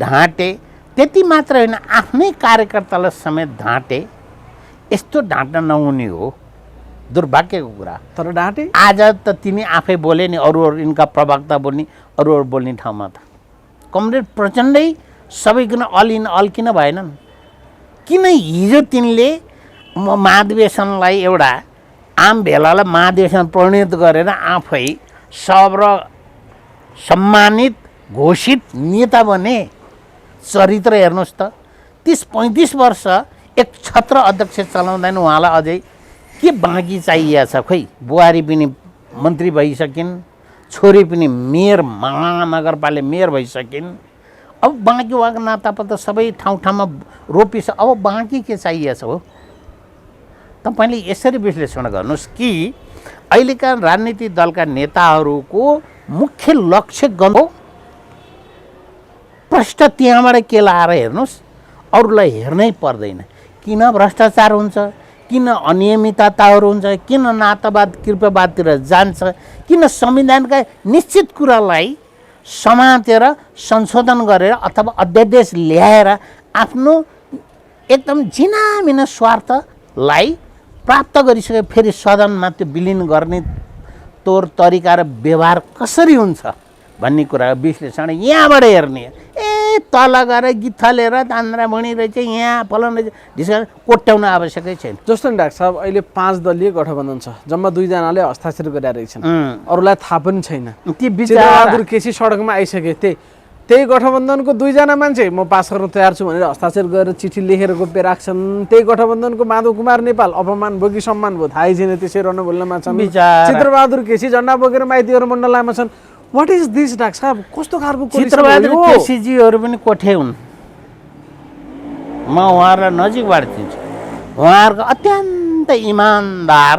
ढाँटे, त्यति मात्र होइन आफ्नै कार्यकर्तालाई समेत ढाँटे। यस्तो ढाँट्न नहुने हो, दुर्भाग्यको कुरा। तर ढाँटे आज त तिमी आफै बोले नि, अरू यिनका प्रवक्ता बोल्ने, अरू बोल्ने ठाउँमा त कमरेड प्रचण्डै सबै किन अल इन अल किन भएनन्? किन हिजो तिनले महाधिवेशनलाई एउटा आम भेलालाई महाधिवेशन परिणत गरेर आफै सब र सम्मानित घोषित नेता बने? चरित्र हेर्नुहोस् त, 30-35 वर्ष एक छत्र अध्यक्ष चलाउँदैन उहाँलाई अझै के बाँकी चाहिएको छ? खोइ बुहारी पनि मन्त्री भइसकिन्, छोरी पनि मेयर, महानगरपालिका मेयर भइसकिन्, अब बाँकी उहाँको नातापत्ता सबै ठाउँ ठाउँमा रोपिस, अब बाँकी के चाहिएको छ हो? तपाईँले यसरी विश्लेषण गर्नुहोस् कि अहिलेका राजनीतिक दलका नेताहरूको मुख्य लक्ष्य गर्नु प्रश्न त्यहाँबाट के लाएर हेर्नुहोस्, अरूलाई हेर्नै पर्दैन। किन भ्रष्टाचार हुन्छ, किन अनियमितताहरू हुन्छ, किन नातावाद कृपावादतिर जान्छ, किन संविधानका निश्चित कुरालाई समातेर संशोधन गरेर अथवा अध्यादेश ल्याएर आफ्नो एकदम झिनामिना स्वार्थलाई प्राप्त गरिसके फेरि सदनमा त्यो विलिन गर्ने तौर तरिका र व्यवहार कसरी हुन्छ भन्ने कुरा विश्लेषण यहाँबाट हेर्ने। तल गएर गिथलेर तान्द्रा भणी रहेछ, यहाँ फलाउन ढिस्का कोट्याउन आवश्यकै छैन। जस्तो नि डाक्टर साहब अहिले 5 दलीय गठबन्धन छ, जम्मा 2 जनाले हस्ताक्षर गरेर रहेछन्, अरूलाई थाहा पनि छैन। चित्रबहादुर केसी सडकमा आइसके, त्यही गठबन्धनको 2 जना मान्छे म पास गर्न तयार छु भनेर हस्ताक्षर गरेर चिठी लेखेर गोप्य राख्छन्। त्यही गठबन्धनको माधव कुमार नेपाल अपमान भोगी सम्मान भो थाहै छैन, त्यसै रहन बोल्नमा छन्। चित्रबहादुर केसी झन्डा बोकेर माइतीहरू मण्डलमा छन्। व्हाट इज दिस डाक्टर साहब? कस्तो खालको चित्रबहादुर केसीजीहरू पनि कोठे हुन्, म उहाँहरूलाई नजिकबाट चिन्छु। उहाँहरूको अत्यन्त इमान्दार,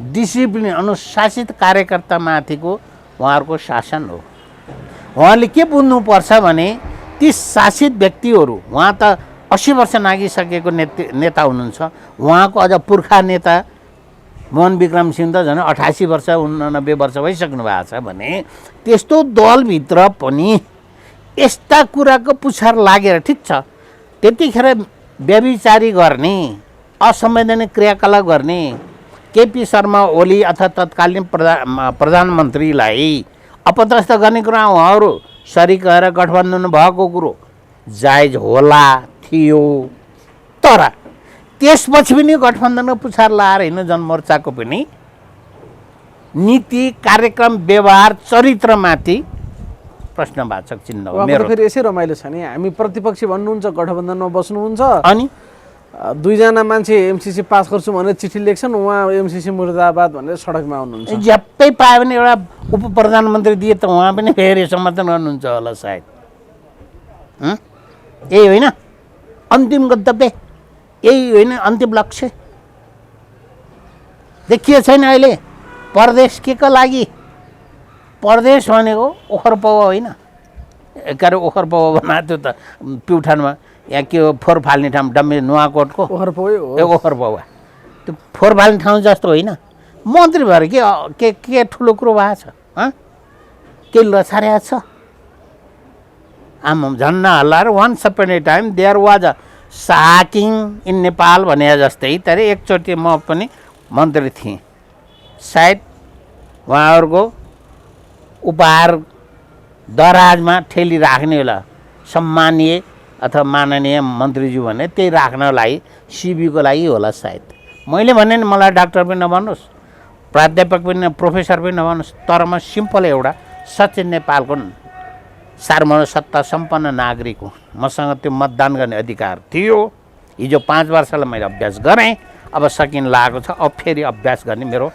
डिसिप्लिन, अनुशासित कार्यकर्तामाथिको उहाँहरूको शासन हो। उहाँले के बुझ्नुपर्छ भने ती शासित व्यक्तिहरू, उहाँ त 80 वर्ष नागिसकेको नेता हुनुहुन्छ, उहाँको अझ पुर्खा नेता मोहन विक्रम सिंह त झन् 88 वर्ष 89 वर्ष भइसक्नु भएको छ भने त्यस्तो दलभित्र पनि यस्ता कुराको पुछार लागेर, ठिक छ त्यतिखेर व्यभिचारी गर्ने, असंवैधानिक क्रियाकलाप गर्ने केपी शर्मा ओली अथवा तत्कालीन प्रधानमन्त्रीलाई अपदस्थ गर्ने कुरा उहाँहरू सरिक भएर गठबन्धन भएको कुरो जायज होला थियो। तर त्यसपछि पनि गठबन्धनको पुछार लाएर हिँड्नु जनमोर्चाको पनि नीति कार्यक्रम व्यवहार चरित्रमाथि प्रश्नवाचक चिन्ह हो मेरो। फेरि यसै रमाइलो छ नि, हामी प्रतिपक्षी भन्नुहुन्छ, गठबन्धनमा बस्नुहुन्छ, अनि दुईजना मान्छे एमसीसी पास गर्छु भनेर चिठी लेख्छन्, उहाँ एमसीसी मुर्दाबाद भनेर सडकमा आउनुहुन्छ। झ्याप्पै पायो भने एउटा उप प्रधानमन्त्री दिए त उहाँ पनि फेरि समर्थन गर्नुहुन्छ होला सायद। यही होइन अन्तिम गन्तव्य, यही होइन अन्तिम लक्ष्य। देखिए छैन अहिले परदेश के को लागि? परदेश भनेको ओखर पौवा होइन, एकारो ओखर पौवा बनाएको थियो त प्युठानमा, यहाँ के हो फोहोर फाल्ने ठाउँ डम्मे नुवाकोटको ओखर पौवा हो। ओखर पौवा त्यो फोहोर फाल्ने ठाउँ जस्तो होइन। मन्त्री भएर के ठुलो कुरो भएको छ? के लछार्या छ? आमाम झन्न हल्ला र once upon a time there was a sacking in Nepal भने जस्तै तर एकचोटि म पनि मन्त्री थिएँ। सायद उहाँहरूको उपहार दराजमा ठेली राख्ने होला सम्मानीय अथवा माननीय मन्त्रीज्यू भने त्यही राख्नको लागि सिबीको लागि होला सायद। मैले भने नि मलाई डाक्टर पनि नभन्नुहोस्, प्राध्यापक पनि प्रोफेसर पनि नभन्नुहोस्, तर म सिम्पल एउटा सचिन नेपालको सार्वभौम सत्ता सम्पन्न नागरिक हुँ। मसँग त्यो मतदान गर्ने अधिकार थियो। हिजो 5 वर्षलाई मैले अभ्यास गरेँ, अब सकिन लागेको छ, अब फेरि अभ्यास गर्ने मेरो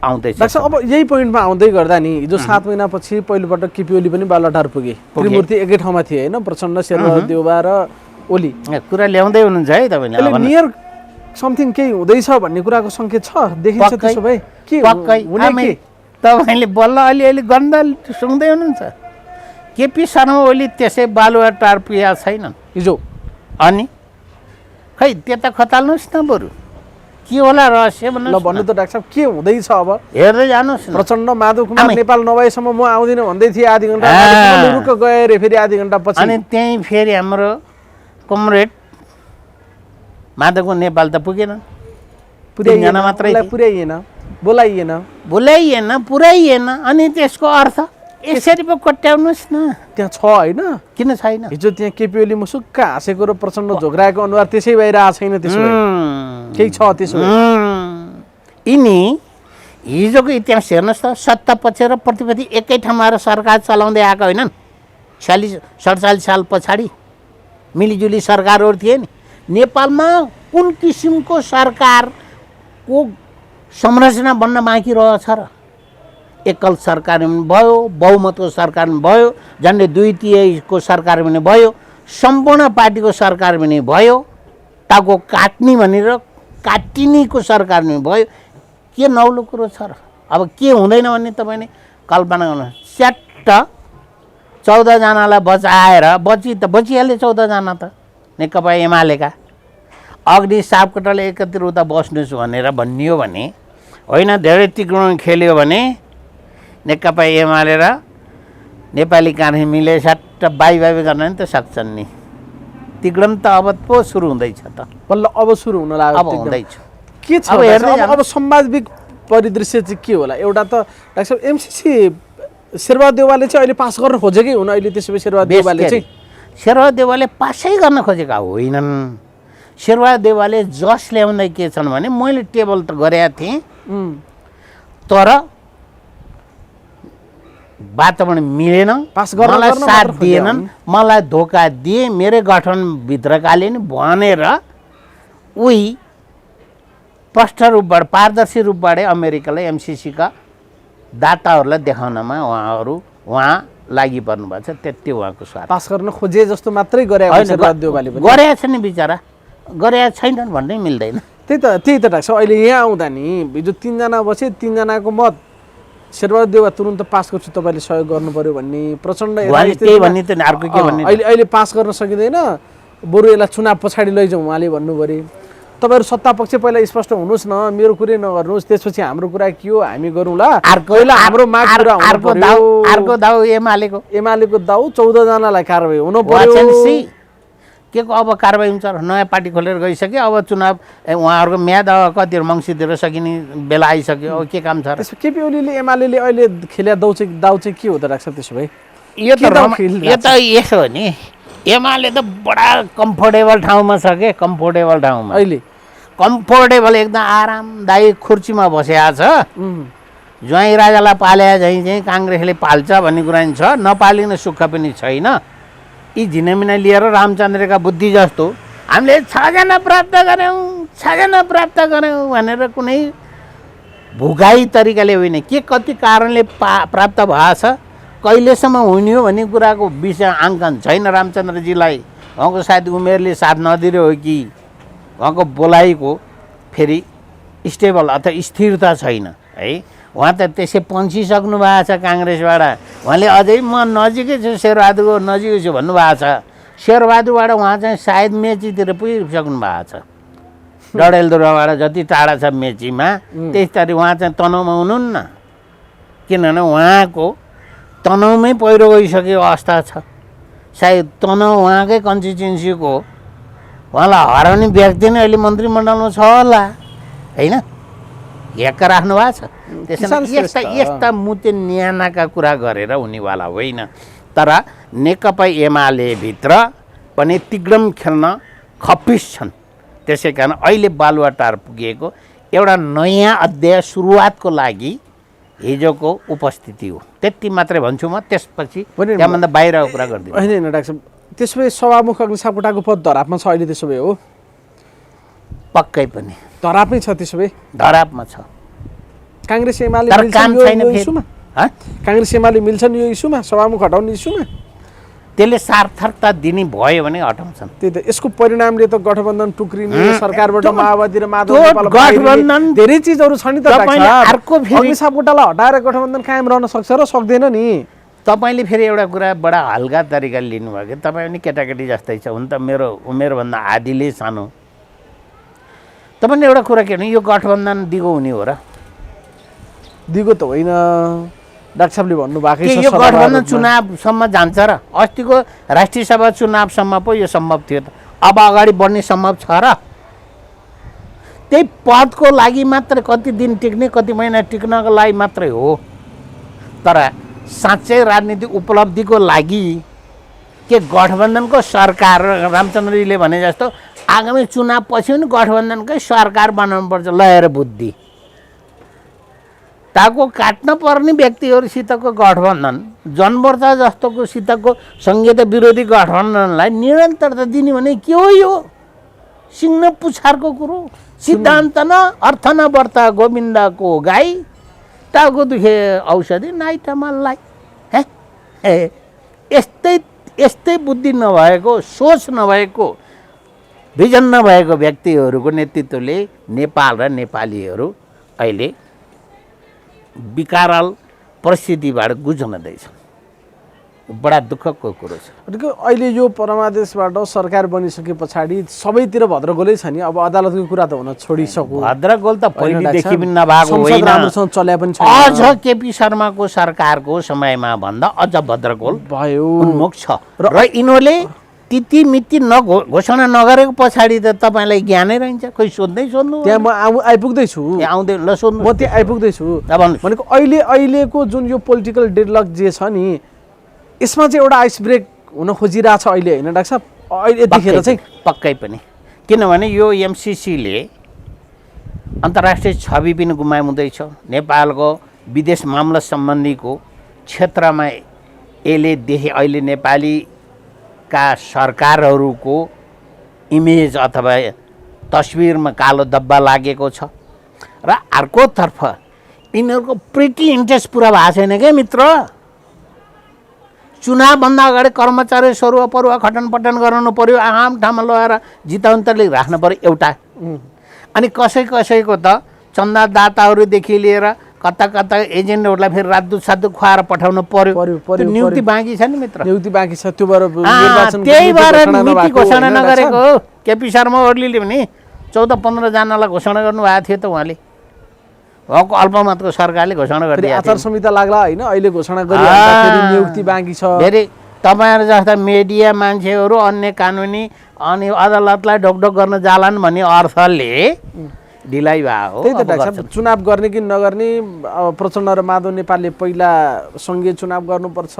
आउँदैछ। डाक्टर अब यही पोइन्टमा आउँदै गर्दा नि हिजो 7 महिनापछि पहिलोपटक केपी ओली पनि बालटार पुगे। त्रिमूर्ति एकै ठाउँमा थिए होइन, प्रचण्ड, शेरबहादुर देउवा र ओली। कुरा ल्याउँदै हुनुहुन्छ है तपाईँले। नियर समथिङ केही हुँदैछ भन्ने कुराको सङ्केत छ, देखिन्छ त्यसो भए? के हुने? तपाईँले बल्ल अलिअलि गन्ध सुन्दै हुनुहुन्छ। केपी शर्मा ओली त्यसै बालुवाटार पुगेका छैनन् हिजो। अनि खै त्यता खताल्नुहोस् न बरु के होला रहस्य ल भन्नु त डाक्टर साहब, के हुँदैछ अब? हेर्दै जानुहोस् न। प्रचण्ड माधव कुमार नेपाल नभएसम्म म आउँदिनँ भन्दै थिएँ, आधी घन्टा रुक गए रे, फेरि आधी घन्टा पछि। अनि त्यहीँ फेरि हाम्रो कमरेड माधवको नेपाल त पुगेन, पुर्याइएन मात्रै, पुर्याइएन, बोलाइएन, पुर्याइएन। अनि त्यसको अर्थ यसरी पो कोट्याउनुहोस् न। त्यहाँ छ होइन, किन छैन? हिजो त्यहाँ केपी ओली मुसुक्क हाँसेको र प्रचण्ड झोक्राएको अनुहार त्यसै बाहिर आएको छैन, त्यसो केही छ त्यसो? यिनी हिजोको इतिहास हेर्नुहोस् त, सत्ता पक्ष र प्रतिपत्ति एकै ठाउँमा आएर सरकार चलाउँदै आएका होइनन्। 47 साल पछाडि मिलिजुली सरकारहरू थिए नि। नेपालमा कुन किसिमको सरकारको संरचना बन्न बाँकी रहेछ र? एकल सरकार पनि भयो, बहुमतको सरकार पनि भयो, झन्डै 2/3को सरकार पनि भयो, सम्पूर्ण पार्टीको सरकार पनि भयो, टाउको काट्ने भनेर काटिनीको सरकार पनि भयो। के नौलो कुरो छ र? अब के हुँदैन भन्ने तपाईँले कल्पना गर्नु। स्याट्ट 14 जनालाई बचाएर बचिहाल्यो 14 जना त नेकपा एमालेका। अग्नि सापकोटाले एकतिर उता बस्नुहोस् भनेर भनियो भने होइन, धेरै तीक्ष्ण खेल्यो भने नेकपा एमाले र नेपाली काङ्ग्रेस मिले सट्ट बाई गर्न नि त सक्छन् नि। तीक्ष्ण त अब पो सुरु हुँदैछ त, बल्ल अब सुरु हुन लाग्यो। अब हुँदैछ के छ अब सम्वादिक परिदृश्य चाहिँ के होला? एउटा त डाक्टर साहब एमसीसी शेरबहादुर देउवाले चाहिँ अहिले पास गर्न खोजेकै हुन्। अहिले त्यसो भए शेरबहादुर देउवाले पासै गर्न खोजेका होइनन्। शेरबहादुर देउवाले जस ल्याउँदै के छन् भने मैले टेबल त गरेका थिएँ, तर वातावरण मिलेन, मलाई साथ दिएनन्, मलाई धोका दिए। मेरो गठनभित्रकाले नि भनेर उही स्पष्ट रूपबाट पारदर्शी रूपबाट अमेरिकालाई एमसीसीका दाताहरूलाई देखाउनमा उहाँ लागि पर्नु भएको छ। त्यति उहाँको स्वार्थ। पास गर्न खोजे जस्तो मात्रै गरेका छ नि बिचरा, गरेका छैनन् भन्नै मिल्दैन। त्यही त डाक्टर अहिले यहाँ आउँदा नि हिजो 3 जना बसे, 3 जनाको मत शेरबहादुर देउवा तुरुन्त पास गर्छु तपाईँले सहयोग गर्नु पर्यो भन्ने प्रचण्ड अहिले पास गर्न सकिँदैन, बरु यसलाई चुनाव पछाडि लैजाउँ उहाँले भन्नु पर्यो। तपाईँहरू सत्ता पक्ष पहिला स्पष्ट हुनुहोस् न, मेरो कुरै नगर्नुहोस्, त्यसपछि हाम्रो कुरा के हो हामी गरौँला। हाम्रो माग पुरा अर्को दाउ एमालेको दाउ 14 जनालाई कारबाही हुनु पर्यो। के को अब कारबाही हुन्छ? नयाँ पार्टी खोलेर गइसक्यो, अब चुनाव उहाँहरूको म्याद अब कति मङ्सिरतिर सकिने बेला आइसक्यो, अब के काम छ र? केपी ओलीले एमाले अहिले खेल्या दाउ चाहिँ के हो त डाक्टर? त्यसो भए यो त यसो हो नि, एमाले त बडा कम्फोर्टेबल ठाउँमा छ के, कम्फोर्टेबल ठाउँमा। अहिले कम्फोर्टेबल एकदम आरामदायी खुर्चीमा बसेको छ। ज्वाइँ राजालाई पाले चाहिँ काङ्ग्रेसले पाल्छ भन्ने कुरा नि छ, नपालिन सुख पनि छैन। यी झिनामिना लिएर रामचन्द्रका बुद्धि जस्तो हामीले 6 जना प्राप्त गऱ्यौँ भनेर कुनै भुगाई तरिकाले होइन, के कति कारणले प्राप्त भएछ, कहिलेसम्म हुने हो भन्ने कुराको विषय आङ्कन छैन रामचन्द्रजीलाई। उहाँको सायद उमेरले साथ नदियो हो कि उहाँको बोलाइको फेरि स्टेबल अथवा स्थिरता छैन है। उहाँ त त्यसै पन्सिसक्नु भएको छ काङ्ग्रेसबाट। उहाँले अझै म नजिकै छु, शेरबहादुरको नजिकै छु भन्नुभएको छ। शेरबहादुरबाट उहाँ चाहिँ सायद मेचीतिर पुगिसक्नु भएको छ। डडेलधुराबाट जति टाढा छ मेचीमा, त्यस्तरी उहाँ चाहिँ तनहुमा हुनुहुन्न, किनभने उहाँको तनहुमै पहिरो गइसकेको अवस्था छ। सायद तनहुँ उहाँकै कन्स्टिट्युन्सीको, उहाँलाई हराउने व्यक्ति नै अहिले मन्त्रीमण्डलमा छ होला होइन, हेक्का राख्नु भएको छ। त्यसैले यस्ता मुते न्यानाका कुरा गरेर हुनेवाला होइन। तर नेकपा एमाले भित्र पनि तिग्रम खेल्न खप्पिस छन्। त्यसै कारण अहिले बालुवाटार पुगेको एउटा नयाँ अध्याय सुरुवातको लागि हिजोको उपस्थिति हो, त्यति मात्रै भन्छु म। त्यसपछि त्यहाँभन्दा बाहिरको कुरा गरिदिनु होइन डाक्टर साहब। त्यसो भए सभामुख अग्नि सापकोटाको पद धरापमा छ अहिले, त्यसो भए हो? पक्कै पनि धरापमै छ। त्यसो भए धरापमा छ। काङ्ग्रेस एमाले मिल्छन् यो इस्युमा, सभामुख हटाउने इस्युमा? त्यसले सार्थकता दिने भयो भने हटाउँछन्। त्यही त, यसको परिणामले त गठबन्धन टुक्रिने, सरकारबाट माओवादी र माधव गठबन्धन धेरै चिजहरू छ नि त। अर्को अग्नि सापकोटालाई हटाएर गठबन्धन कायम रहन सक्छ र सक्दैन नि? तपाईँले फेरि एउटा कुरा बडा हल्का तरिकाले लिनुभयो कि तपाईँ पनि केटाकेटी जस्तै छ, हुन त मेरो उमेरभन्दा आधीले सानो। तपाईँले एउटा कुरा के भने यो गठबन्धन दिगो हुने हो र? दिगो त होइन, डाक्टर साहबले भन्नुभएको यो गठबन्धन चुनावसम्म जान्छ र? अस्तिको राष्ट्रिय सभा चुनावसम्म पो यो सम्भव थियो त, अब अगाडि बढ्ने सम्भव छ र? त्यही पदको लागि मात्र कति दिन टिक्ने, कति महिना टिक्नको लागि मात्रै हो। तर साँच्चै राजनीतिक उपलब्धिको लागि के गठबन्धनको सरकार, रामचन्द्रजीले भने जस्तो आगामी चुनाव पछि पनि गठबन्धनकै सरकार बनाउनुपर्छ लएर बुद्धि ताको काट्न पर्ने व्यक्तिहरूसितको गठबन्धन, जनमोर्चा जस्तोको सितको संघीयता विरोधी गठबन्धनलाई निरन्तरता दिने भने के हो? यो सिंह पुछारको कुरो, सिद्धान्त न अर्थ न वर्ता गोविन्दको गाई, टाउको दुखे औषधि नाइटा मललाई। यस्तै बुद्धि नभएको, सोच नभएको, भिजन नभएको व्यक्तिहरूको नेतृत्वले नेपाल र नेपालीहरू अहिले विकराल परिस्थितिबाट गुज्रँदैछ। बडा दुःखको कुरो छ। अहिले यो परमादेशबाट सरकार बनिसके पछाडि सबैतिर भद्रगोलै छ नि। अब अदालतको कुरा त हुन छोडिसक्यो। भद्रगोल त पहिलेदेखि पनि नभएको होइन, राम्रोसँग चल्या पनि छैन। अझ केपी शर्माको सरकारको समयमा भन्दा अझ भद्रगोल भयो, उन्मुख छ। र यिनीहरूले तिथिमिति घोषणा नगरेको पछाडि त तपाईँलाई ज्ञानै रहन्छ। खोइ सोध्नु त्यहाँ म आइपुग्दैछु, आउँदै ल सोध्नु, म त्यहाँ आइपुग्दैछु। भनेको अहिलेको जुन यो पोलिटिकल डेडलक जे छ नि, यसमा चाहिँ एउटा आइस ब्रेक हुन खोजिरहेछ अहिले, होइन डाक्टर साहब? अहिले देखेर चाहिँ पक्कै पनि, किनभने यो एमसिसीले अन्तर्राष्ट्रिय छवि पनि गुमाउँदैछ। नेपालको विदेश मामला सम्बन्धीको क्षेत्रमा यसले देखे अहिले नेपालीका सरकारहरूको इमेज अथवा तस्विरमा कालो धब्बा लागेको छ। र अर्कोतर्फ यिनीहरूको प्रिटी इन्ट्रेस्ट पुरा भएको छैन क्या मित्र। चुनावभन्दा अगाडि कर्मचारी सरुवा परुवा खटनपटन गराउनु पर्यो, आम ठाउँमा लगाएर जिताउन्तले राख्नु पर्यो एउटा। अनि कसैको त चन्दादाताहरूदेखि लिएर कता कता एजेन्टहरूलाई फेरि रातदुत सातदुत खुवाएर पठाउनु पर्यो। नियुक्ति बाँकी छ नि मित्र, नियुक्ति बाँकी छ। त्यो भएर त्यही भएर नीति घोषणा नगरेको हो। केपी शर्मा ओलीले पनि 14-15 जनालाई घोषणा गर्नुभएको थियो त उहाँले। उहाँको अल्पमतको सरकारले घोषणा गरिदिएको आचार संहिता लाग्ला होइन, अहिले घोषणा गरिहाल्दाखेरि नियुक्ति बाँकी छ। फेरि तपाईँहरू जस्ता मिडिया मान्छेहरू अन्य कानुनी अनि अदालतलाई ढोकढोक गर्न जालान् भन्ने अर्थले ढिलाइ भयो त्यही त डाक्टर साहब, चुनाव गर्ने कि नगर्ने, अब प्रचण्ड र माधव नेपालले पहिला सँगै चुनाव गर्नुपर्छ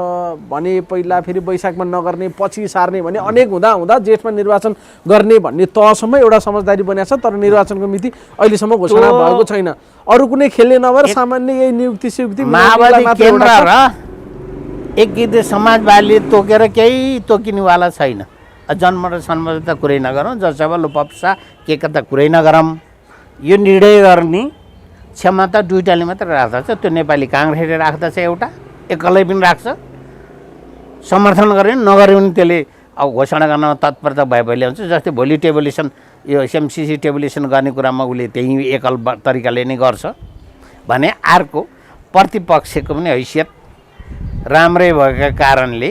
भने, पहिला फेरि वैशाखमा नगर्ने, पछि सार्ने भने, अनेक हुँदा हुँदा जेठमा निर्वाचन गर्ने भन्ने तहसम्म एउटा समझदारी बनिएको छ। तर निर्वाचनको मिति अहिलेसम्म घोषणा भएको छैन। अरू कुनै खेल्ने नभएर सामान्य यही नियुक्ति सियुक्ति माओवादी केन्द्र र एकीकृत समाजवादीले तोकेर केही तोकिनेवाला छैन। जन्म र सन्म त कुरै नगरौँ, जसभा लोपप्सा के त कुरै नगरौँ। यो निर्णय गर्ने क्षमता दुईटाले मात्र राख्दछ। त्यो नेपाली काङ्ग्रेसले राख्दछ, एउटा एक्लै पनि राख्छ, समर्थन गरे नगरे पनि त्यसले अब घोषणा गर्न तत्परता भए ल्याउँछ। जस्तै भोलि टेबुलेसन, यो एमसिसी टेबुलेसन गर्ने कुरामा उसले त्यही एकल तरिकाले नै गर्छ भने, अर्को प्रतिपक्षको पनि हैसियत राम्रै भएका कारणले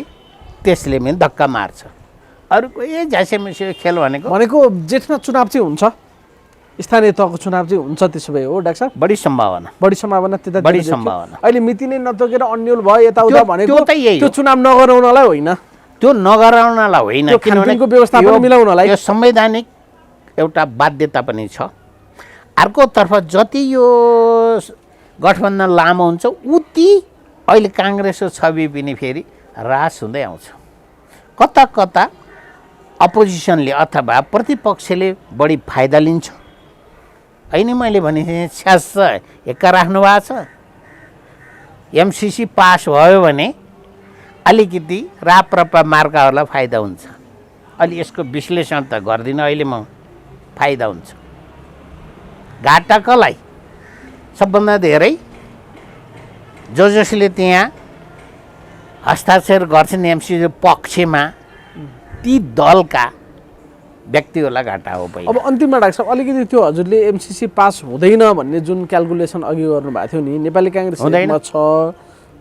त्यसले पनि धक्का मार्छ। अरूको ए झ्यासेमिसे खेल भनेको जेठमा चुनाव चाहिँ हुन्छ, स्थानीय तहको चुनाव चाहिँ हुन्छ, त्यसो भए हो डाक्टर साहब? बढी सम्भावना त्यता बढी सम्भावना। अहिले मिति नै नतोकेर अन्यल भयो यताउता भनेको त्यो चुनाव नगराउनलाई होइन, त्यो नगराउनलाई होइन, किनभने व्यवस्थापन मिलाउनलाई यो संवैधानिक एउटा बाध्यता पनि छ। अर्कोतर्फ जति यो गठबन्धन लामो हुन्छ उति अहिले काङ्ग्रेसको छवि पनि फेरि ह्रास हुँदै आउँछ। कता कता अपोजिसनले अथवा प्रतिपक्षले बढी फाइदा लिन्छ। होइन, मैले भने छ्यास एक्का राख्नु भएको छ। एमसिसी पास भयो भने अलिकति राप्रपा मार्काहरूलाई फाइदा हुन्छ। अलि यसको विश्लेषण त गर्दिनँ अहिले म, फाइदा हुन्छ। घाटा कसलाई? सबभन्दा धेरै जसले त्यहाँ हस्ताक्षर गर्छन् एमसिसी पक्षमा, ती दलका व्यक्तिहरूलाई घाटा हो। अब अन्तिममा डाक्टर साहब, अलिकति त्यो हजुरले एमसिसी पास हुँदैन भन्ने जुन क्यालकुलेसन अघि गर्नुभएको थियो नि, नेपाली काङ्ग्रेस छ,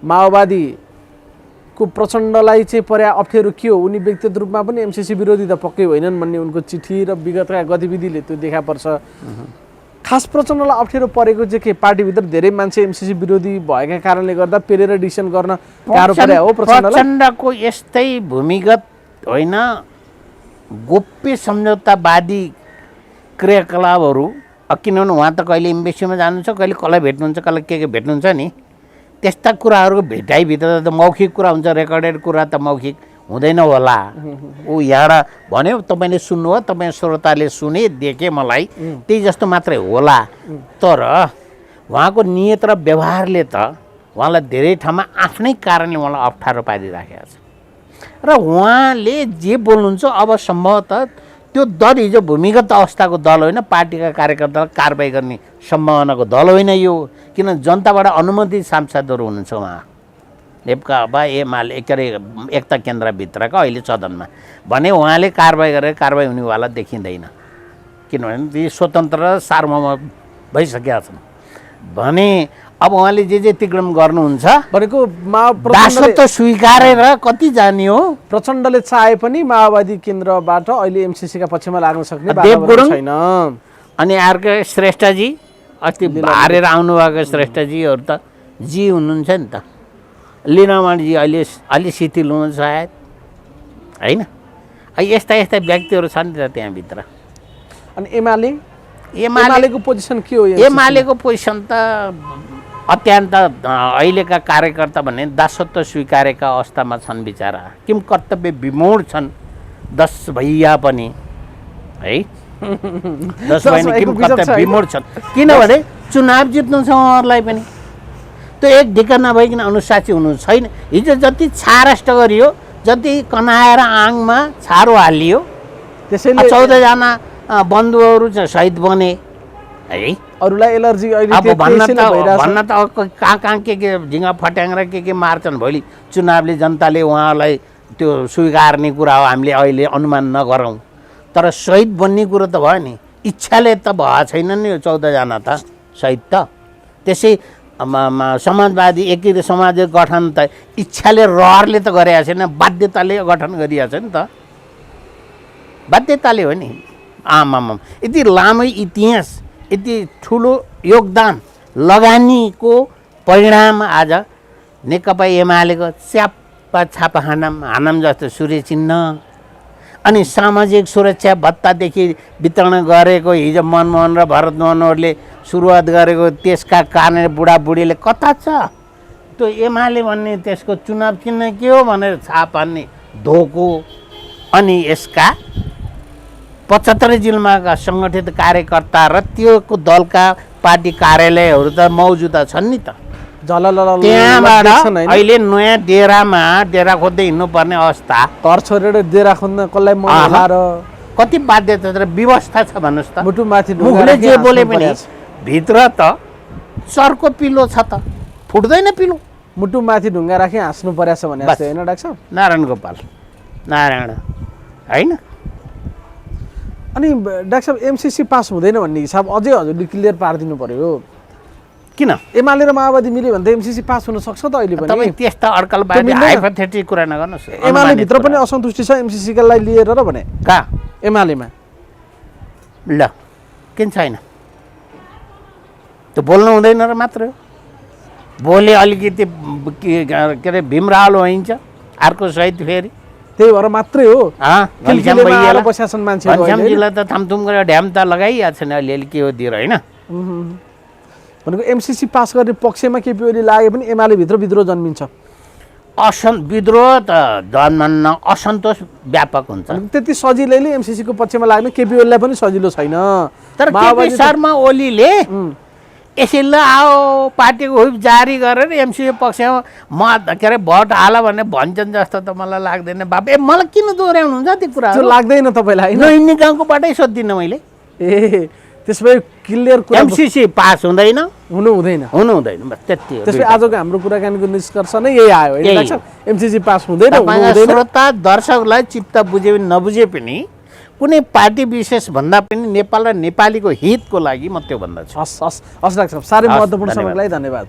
माओवादीको प्रचण्डलाई चाहिँ पर्या अप्ठ्यारो के हो? उनी व्यक्तिगत रूपमा पनि एमसिसी विरोधी त पक्कै होइनन् भन्ने उनको चिठी र विगतका गतिविधिले त्यो देखा पर्छ। खास प्रचण्डलाई अप्ठ्यारो परेको चाहिँ के, पार्टीभित्र धेरै मान्छे एमसिसी विरोधी भएका कारणले गर्दा पेरेर डिसिसन गर्न गाह्रो परे हो प्रचण्डलाई? प्रचण्डको यस्तै भूमिगत होइन, गोप्य सम्झौतावादी क्रियाकलापहरू, किनभने उहाँ त कहिले एम्बेसीमा जानुहुन्छ, कहिले कसलाई भेट्नुहुन्छ, कसलाई के भेट्नुहुन्छ नि, त्यस्ता कुराहरूको भेटाइभित्र त मौखिक कुरा हुन्छ, रेकर्डेड कुरा त मौखिक हुँदैन होला। ऊ यहाँबाट भन्यो, तपाईँले सुन्नुभयो, तपाईँ श्रोताले सुने देखे, मलाई त्यही जस्तो मात्रै होला। तर उहाँको नियत र व्यवहारले त उहाँलाई धेरै ठाउँमा आफ्नै कारणले उहाँलाई अप्ठ्यारो पारिराखेको छ। र उहाँले जे बोल्नुहुन्छ अब सम्भवतः त्यो दल हिजो भूमिगत अवस्थाको दल होइन, पार्टीका कार्यकर्तालाई कारबाही गर्ने सम्भावनाको दल होइन यो। किन जनताबाट अनुमोदित सांसदहरू हुनुहुन्छ उहाँ, नेकपा एमाले के अरे एकता केन्द्रभित्रका अहिले सदनमा भने उहाँले कारबाही गरेर कारबाही हुनेवाला देखिँदैन। किनभने ती स्वतन्त्र र सार्वभौम भइसकेका छन् भने अब उहाँले जे तिक्रम गर्नुहुन्छ भनेको दासत्व स्वीकारेर कति जाने हो? प्रचण्डले चाहे पनि माओवादी केन्द्रबाट अहिले एमसिसीका पक्षमा लाग्न सक्ने छैन। अनि अर्को श्रेष्ठजी, अस्ति हारेर आउनुभएको श्रेष्ठजीहरू त जी हुनुहुन्छ नि त, लिनामणजी अहिले अलि शिथिल हुनुहुन्छ सायद, होइन? यस्ता यस्ता व्यक्तिहरू छन् नि त त्यहाँभित्र। अनि एमालेको पोजिसन के हो? एमालेको पोजिसन त अत्यन्त अहिलेका कार्यकर्ता भने दासत्व स्वीकारेका अवस्थामा छन् बिचारा, किम कर्तव्य विमूढ छन् 10 भैया पनि है। 10 भैया किम कर्तव्य विमूढ छन्, किनभने चुनाव जित्नु छ उहाँहरूलाई पनि। त्यो एक ढिक्का नभइकन अनुशासी हुनु छैन। हिजो जति छाराष्ट गरियो, जति कनाएर आङमा छारो हालियो, त्यसैले 14जना बन्धुहरू शहीद बने है। अरूलाई एलर्जी अहिले अब भन्न त कहाँ के झिङ्गा फट्याङ्ग्रा के मार्छन्। भोलि चुनावले जनताले उहाँलाई त्यो स्वीकार्ने कुरा हो, हामीले अहिले अनुमान नगरौँ। तर शहीद बन्ने कुरो त भयो नि, इच्छाले त भएको छैन नि यो 14जना त शहीद त। त्यसै समाजवादी एकीकृत समाज गठन त इच्छाले रहरले त गरेको छैन, बाध्यताले गठन गरिएको छ नि त, बाध्यताले हो नि। आमाम यति लामो इतिहास, यति ठुलो योगदान लगानीको परिणाम आज नेकपा एमालेको च्याप्पा छापा हानम जस्तो सूर्य चिन्ह। अनि सामाजिक सुरक्षा भत्तादेखि वितरण गरेको हिजो मनमोहन र भरत मोहनहरूले सुरुवात गरेको त्यसका कारण बुढाबुढीले कता छ त्यो एमाले भन्ने त्यसको चुनाव किन्न के हो भनेर छाप हान्ने धोको अनि यसका 75 जिल्लाका सङ्गठित कार्यकर्ता र त्योको दलका पार्टी कार्यालयहरू त मौजुदा छन् नि त त्यहाँबाट अहिले नयाँ डेरा खोज्दै हिँड्नुपर्ने अवस्था घर छोडेर डेरा खोज्न कसलाई मन होला र कति बाध्यता र व्यवस्था छ भन्नुहोस् त मुटु माथि मुखले जे बोले पनि भित्र त चर्को पिलो छ त फुट्दैन पिलो मुटु माथि ढुङ्गा राखी हाँस्नु परेछ भने जस्तो हैन डाक्टर साहब नारायण गोपाल नारायण हैन अनि डाक्टर साहब एमसीसी पास हुँदैन भन्ने हिसाब अझै हजुरले क्लियर पारिदिनु पर्यो किन एमाले र माओवादी मिल्यो भने त एमसीसी पास हुन सक्छ त अहिले पनि तपाईँ त्यस्ता अड्कलबाजी हाइपोथेटिक कुरा नगर्नुहोस् एमाले भित्र पनि असन्तुष्टि छ एमसीसी का लागि लिएर र भने कहाँ एमालेमा ल किन छैन त्यो बोल्नु हुँदैन र मात्र बोले अलिकति के अरे भीमराल होइन्छ अर्को सहित फेरि त्यही भएर मात्रै हो घनश्याम भैयालाई त थामथुम गरेर ढ्याम त लगाइहाल्छ नि अलिअलि के हो दिएर होइन भनेको एमसीसी पास गर्ने पक्षमा केपी ओली लागे पनि एमाले भित्र विद्रोह जन्मिन्छ विद्रोह त जन्मन्न असन्तोष व्यापक हुन्छ त्यति सजिलैले एमसीसी को पक्षमा लाग्ने केपी ओलीलाई पनि सजिलो छैन तर केपी शर्मा ओलीले यसैले आओ पार्टीको हुइप जारी गरेर एमसीसी पक्षमा म के अरे भोट हाल भनेर भन्छन् जस्तो त मलाई लाग्दैन बाबु मलाई किन दोहोऱ्याउनुहुन्छ त्यो कुरा लाग्दैन तपाईँलाई नहिँड्ने गाउँकोबाटै सोध्दिनँ मैले ए त्यसपछि क्लियर कुरा एमसीसी पास हुँदैन हुनु हुँदैन बस त्यति हो त्यसपछि आजको हाम्रो कुराकानीको निष्कर्ष नै यही आयो एमसीसी पास हुँदैन श्रोता दर्शकलाई चित्त बुझे पनि नबुझे पनि कुनै पार्टी विशेष भन्दा पनि नेपाल र नेपालीको हितको लागि म त्यो भन्दछु हस् डाक्टर साहब साह्रै महत्त्वपूर्ण समयलाई धन्यवाद